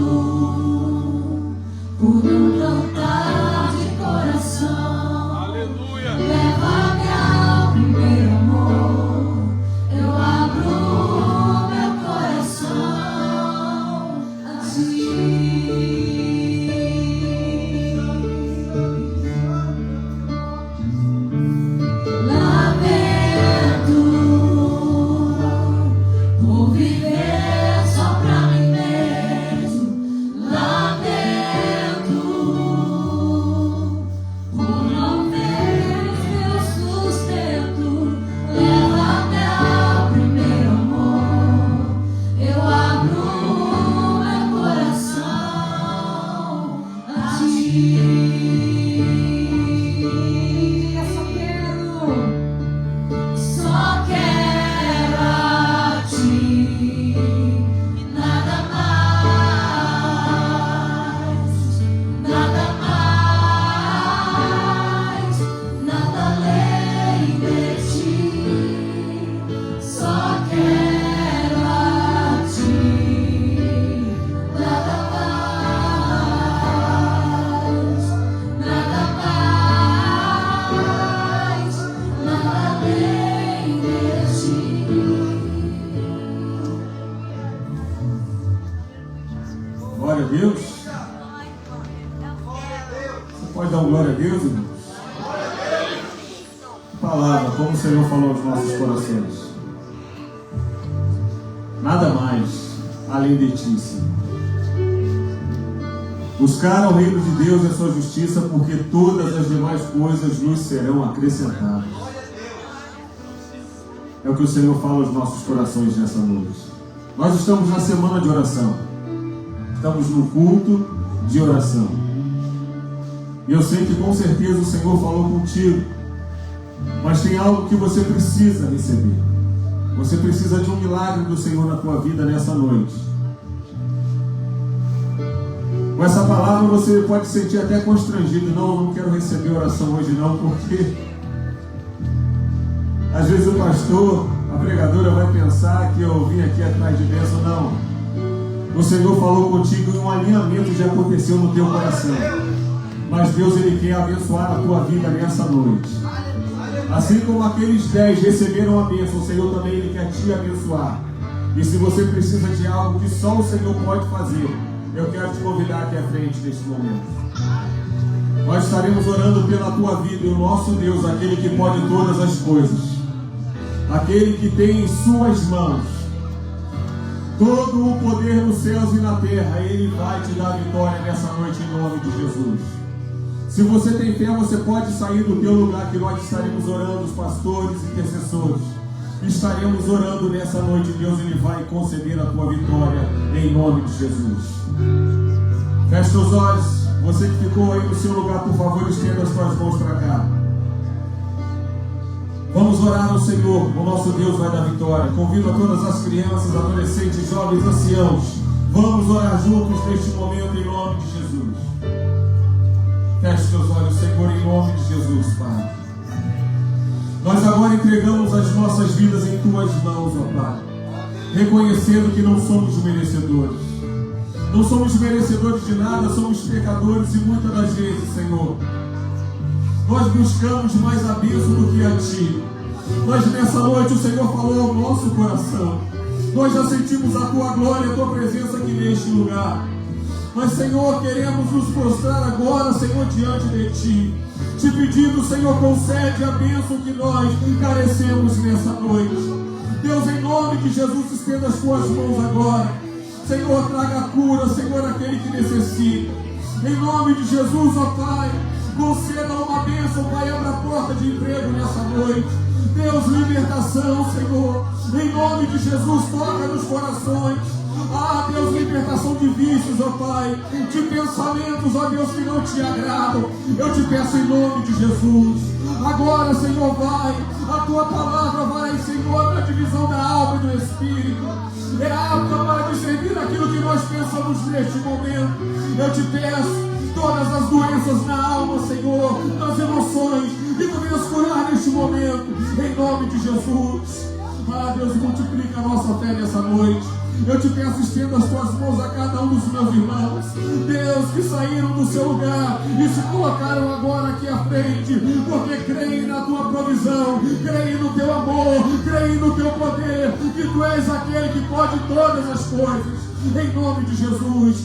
por não cantar de coração. Aleluia. Leva-me ao primeiro amor, eu abro meu coração a ti. Lamento por viver só pra mim mesmo, lamento por não ver meu sustento. Leva-me ao primeiro amor, eu abro meu coração a ti. Só quero a ti, nada mais, nada além de ti. Só quero a ti, nada mais, nada além de ti. Glória a Deus. Você pode dar um glória a Deus, irmãos? Palavra, como o Senhor falou aos nossos corações. Nada mais além de ti, Senhor. Buscar ao reino de Deus e a sua justiça, porque todas as demais coisas nos serão acrescentadas. É o que o Senhor fala aos nossos corações nessa noite. Nós estamos na semana de oração. Estamos no culto de oração. E eu sei que com certeza o Senhor falou contigo. Mas tem algo que você precisa receber. Você precisa de um milagre do Senhor na tua vida nessa noite. Com essa palavra você pode se sentir até constrangido. Não, eu não quero receber oração hoje não, porque às vezes o pastor, a pregadora vai pensar que eu vim aqui atrás de bênção. Não. O Senhor falou contigo e um alinhamento já aconteceu no teu coração. Mas Deus, Ele quer abençoar a tua vida nessa noite. Assim como aqueles 10 receberam a bênção, o Senhor também Ele quer te abençoar. E se você precisa de algo que só o Senhor pode fazer, eu quero te convidar aqui à frente neste momento. Nós estaremos orando pela tua vida e o nosso Deus, aquele que pode todas as coisas, aquele que tem em suas mãos todo o poder nos céus e na terra, Ele vai te dar vitória nessa noite em nome de Jesus. Se você tem fé, você pode sair do teu lugar, que nós estaremos orando, os pastores e intercessores. Estaremos orando nessa noite. Deus, Ele vai conceder a tua vitória em nome de Jesus. Feche os olhos. Você que ficou aí no seu lugar, por favor, estenda as tuas mãos para cá. Vamos orar ao Senhor. O nosso Deus vai dar vitória. Convido a todas as crianças, adolescentes, jovens, anciãos. Vamos orar juntos neste momento em nome de Jesus. Feche seus olhos, Senhor, em nome de Jesus, Pai. Nós agora entregamos as nossas vidas em Tuas mãos, ó Pai. Reconhecendo que não somos merecedores. Não somos merecedores de nada, somos pecadores e muitas das vezes, Senhor, nós buscamos mais a bênção do que a Ti. Mas nessa noite o Senhor falou ao nosso coração. Nós já sentimos a Tua glória, a Tua presença aqui neste lugar. Mas, Senhor, queremos nos prostrar agora, Senhor, diante de Ti, te pedindo, Senhor, concede a bênção que nós carecemos nessa noite. Deus, em nome de Jesus, estenda as Tuas mãos agora. Senhor, traga a cura, Senhor, aquele que necessita. Em nome de Jesus, ó Pai, conceda uma bênção, Pai, abra a porta de emprego nessa noite. Deus, libertação, Senhor. Em nome de Jesus, toca nos corações. Ah, Deus, libertação de vícios, ó Pai, de pensamentos, ó Deus, que não te agradam. Eu te peço em nome de Jesus. Agora, Senhor, vai. A Tua palavra vai, Senhor, na divisão da alma e do Espírito. É apta para discernir aquilo que nós pensamos neste momento. Eu te peço todas as doenças na alma, Senhor, nas emoções, e Tu venhas curar neste momento, em nome de Jesus. Ah, Deus, multiplica a nossa fé nessa noite. Eu te peço, estenda as Tuas mãos a cada um dos meus irmãos, Deus, que saíram do seu lugar e se colocaram agora aqui à frente, porque creem na Tua provisão, creem no Teu amor, creem no Teu poder, que Tu és aquele que pode todas as coisas. Em nome de Jesus,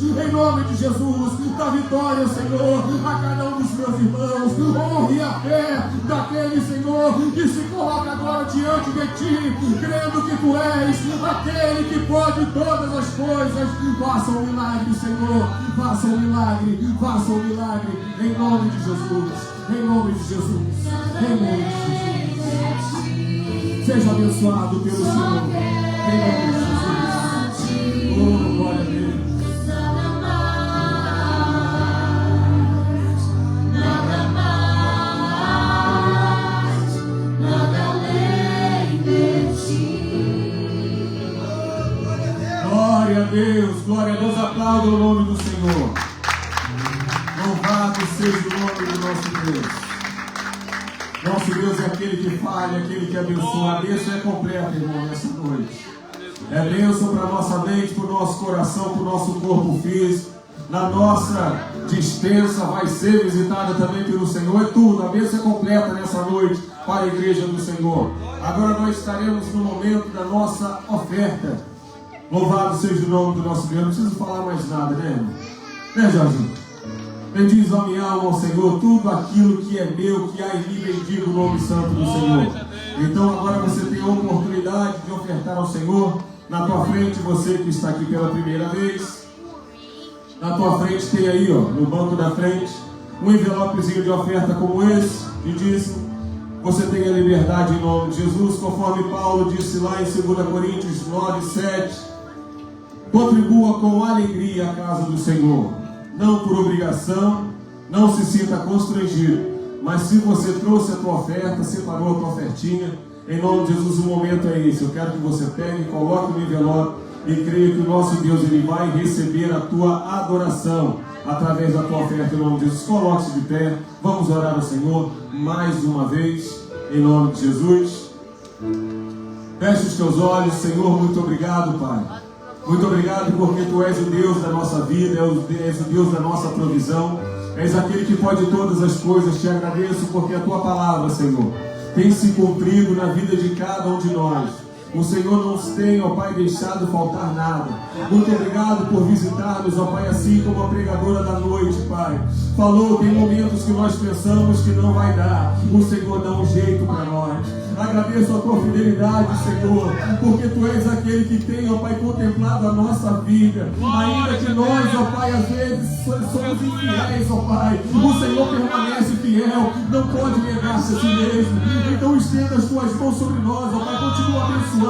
dá vitória, Senhor, a cada um dos meus irmãos. Honre a fé daquele, Senhor, que se coloca agora diante de Ti, crendo que Tu és aquele que pode todas as coisas. Faça um milagre, Senhor, faça um milagre, em nome de Jesus, em nome de Jesus, em nome de Jesus. Seja abençoado pelo Senhor, em nome de Jesus. Oh, glória a Deus. Nada além de Ti. Glória a Deus, glória a Deus. Aplauda o nome do Senhor. Louvado seja o nome do nosso Deus. Nosso Deus é aquele que fala, aquele que abençoa. A bênção é completa, irmão, nessa noite. É bênção para a nossa mente, para o nosso coração, para o nosso corpo físico. Na nossa dispensa vai ser visitada também pelo Senhor. É tudo, a bênção é completa nessa noite para a igreja do Senhor. Agora nós estaremos no momento da nossa oferta. Louvado seja o nome do nosso Deus. Não preciso falar mais nada, né, irmão? Né, Jorginho? Bendiz a minha alma ao Senhor, tudo aquilo que é meu, que há em mim, bendiga o nome santo do Senhor. Então agora você tem a oportunidade de ofertar ao Senhor. Na tua frente, você que está aqui pela primeira vez, na tua frente tem aí, ó, no banco da frente, um envelopezinho de oferta como esse, de dízimo. Você tem a liberdade em nome de Jesus, conforme Paulo disse lá em 2 Coríntios 9:7. Contribua com alegria a casa do Senhor, não por obrigação, não se sinta constrangido, mas se você trouxe a tua oferta, separou a tua ofertinha, Em nome de Jesus, o momento é esse. Eu quero que você pegue, coloque no envelope e creia que o nosso Deus, Ele vai receber a tua adoração através da tua oferta. Em nome de Jesus, coloque-se de pé. Vamos orar ao Senhor mais uma vez, em nome de Jesus. Feche os teus olhos. Senhor, muito obrigado, Pai. Muito obrigado porque Tu és o Deus da nossa vida, és o Deus da nossa provisão, és aquele que pode todas as coisas. Te agradeço porque a Tua palavra, Senhor, tem se cumprido na vida de cada um de nós. O Senhor não tem, ó Pai, deixado faltar nada. Muito obrigado por visitar-nos, ó Pai, assim como a pregadora da noite, Pai. Falou, tem momentos que nós pensamos que não vai dar. O Senhor dá um jeito para nós. Agradeço a Tua fidelidade, Senhor, porque Tu és aquele que tem, ó Pai, contemplado a nossa vida. Ainda que nós, ó Pai, às vezes somos infiéis, ó Pai, o Senhor permanece fiel, não pode negar-se a si mesmo. Então estenda as Tuas mãos sobre nós, ó Pai, continua abençoando,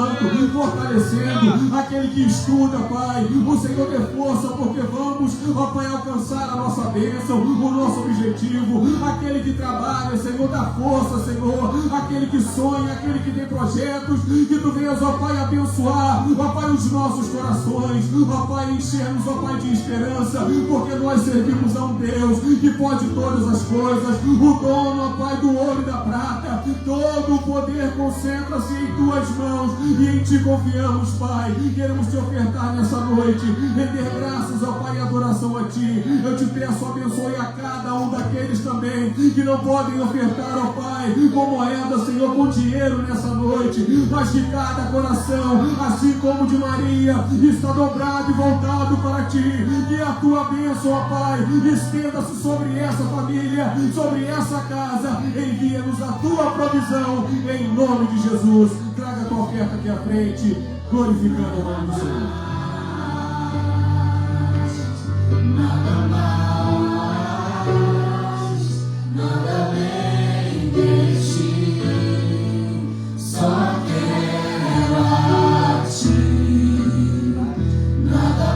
fortalecendo aquele que estuda, Pai. O Senhor dê força, porque vamos, ó Pai, alcançar a nossa bênção, o nosso objetivo. Aquele que trabalha, Senhor, dá força, Senhor. Aquele que sonha, aquele que tem projetos, que Tu venhas, ó Pai, abençoar, ó Pai, os nossos corações, ó Pai, encher-nos, ó Pai, de esperança, porque nós servimos a um Deus que pode todas as coisas, o dono, ó Pai, do ouro e da prata. Todo o poder concentra-se em Tuas mãos e em Ti confiamos, Pai. Queremos Te ofertar nessa noite, render graças, ó Pai, e adoração a Ti. Eu Te peço, abençoe a cada um daqueles também que não podem ofertar, ó Pai, com moeda, Senhor, com dinheiro nessa noite, mas que cada coração, assim como o de Maria, está dobrado e voltado para Ti. Que a Tua bênção, ó Pai, estenda-se sobre essa família, sobre essa casa. Envia-nos a Tua provisão, em nome de Jesus. Traga a Tua oferta aqui à frente, glorificando o nome do Senhor. Nada além de Ti, só quero a Ti. Nada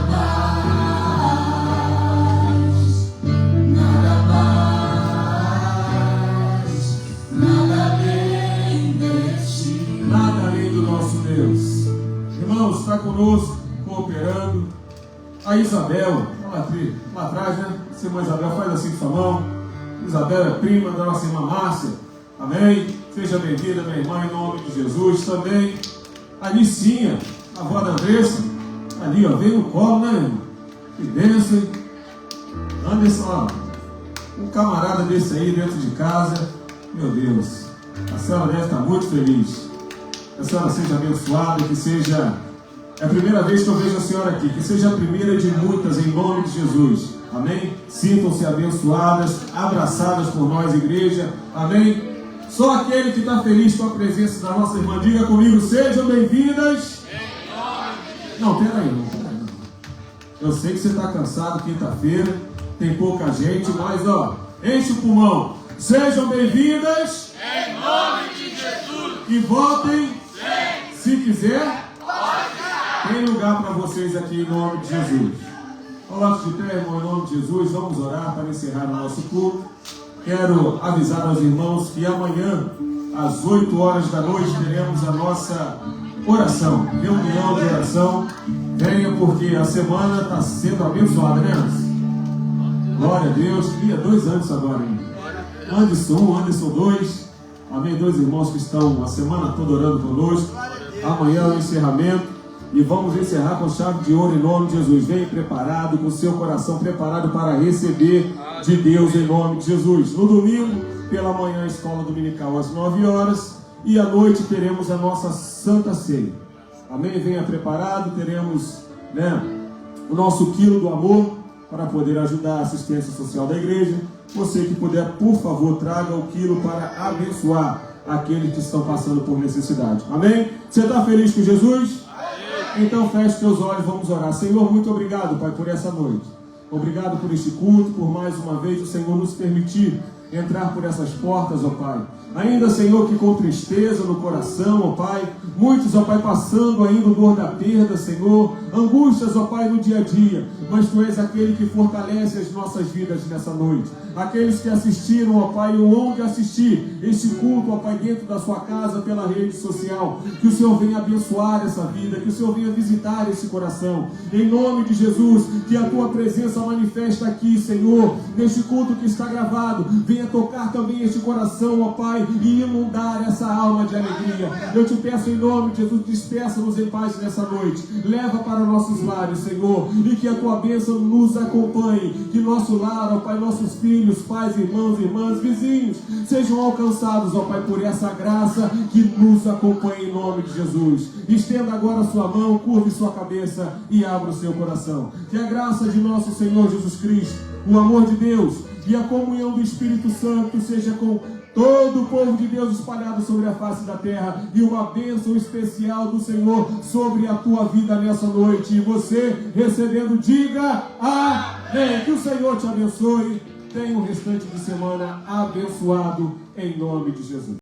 além de Ti. Nada além do nosso Deus. Irmãos, está conosco, cooperando. A Isabel, lá atrás, né? Você, irmã Isabel, faz assim com sua mão. Isabel é prima da nossa irmã Márcia. Amém? Seja bem-vinda, minha irmã, em nome de Jesus. Também a Nicinha, a avó da Andressa. Ali, ó, vem no colo, né, irmão? Que bênção, hein? Anderson, ó, um camarada desse aí dentro de casa. Meu Deus, a senhora deve estar muito feliz. Que a senhora seja abençoada, que seja... É a primeira vez que eu vejo a senhora aqui, que seja a primeira de muitas, em nome de Jesus. Amém? Sintam-se abençoadas, abraçadas por nós, igreja. Amém? Só aquele que está feliz com a presença da nossa irmã, diga comigo, sejam bem-vindas. Não, peraí, não. Eu sei que você está cansado, quinta-feira, tem pouca gente, mas ó, enche o pulmão. Sejam bem-vindas. Em nome de Jesus. E votem, Sim. se quiser. Pode. Tem lugar para vocês aqui em nome de Jesus. Coloque de pé, irmão, em nome de Jesus. Vamos orar para encerrar o nosso culto. Quero avisar aos irmãos que amanhã, às 8 horas da noite, teremos a nossa oração, reunião de oração. Venha, porque a semana está sendo abençoada, né, Anderson? Glória a Deus. Queria 2 anos agora, hein? Anderson 1, Anderson 2. Amém? 2 irmãos que estão a semana toda orando conosco. Amanhã é o encerramento. E vamos encerrar com chave de ouro em nome de Jesus. Venha preparado, com o seu coração preparado para receber de Deus em nome de Jesus. No domingo, pela manhã, a escola dominical às 9 horas. E à noite teremos a nossa Santa Ceia. Amém? Venha preparado, teremos, o nosso quilo do amor para poder ajudar a assistência social da igreja. Você que puder, por favor, traga o quilo para abençoar aqueles que estão passando por necessidade. Amém? Você está feliz com Jesus? Então feche seus olhos, vamos orar. Senhor, muito obrigado, Pai, por essa noite. Obrigado por este culto, por mais uma vez o Senhor nos permitir entrar por essas portas, ó Pai. Ainda, Senhor, que com tristeza no coração, ó Pai, muitos, ó Pai, passando ainda o dor da perda, Senhor, angústias, ó Pai, no dia a dia, mas Tu és aquele que fortalece as nossas vidas nessa noite. Aqueles que assistiram, ó Pai, ou onde assistir este culto, ó Pai, dentro da sua casa, pela rede social, que o Senhor venha abençoar essa vida, que o Senhor venha visitar esse coração, em nome de Jesus, que a Tua presença manifesta aqui, Senhor, neste culto que está gravado, venha tocar também este coração, ó Pai, e inundar essa alma de alegria. Eu te peço em nome de Jesus, despeça-nos em paz nessa noite, leva para nossos lares, Senhor, e que a Tua bênção nos acompanhe, que nosso lar, ó Pai, nossos filhos, pais, irmãos, irmãs, vizinhos, sejam alcançados, ó Pai, por essa graça que nos acompanha em nome de Jesus. Estenda agora a sua mão, curve sua cabeça e abra o seu coração. Que a graça de nosso Senhor Jesus Cristo, o amor de Deus e a comunhão do Espírito Santo seja com todo o povo de Deus espalhado sobre a face da terra, e uma bênção especial do Senhor sobre a tua vida nessa noite. E você, recebendo, diga amém. Que o Senhor te abençoe. Tenha um restante de semana abençoado em nome de Jesus.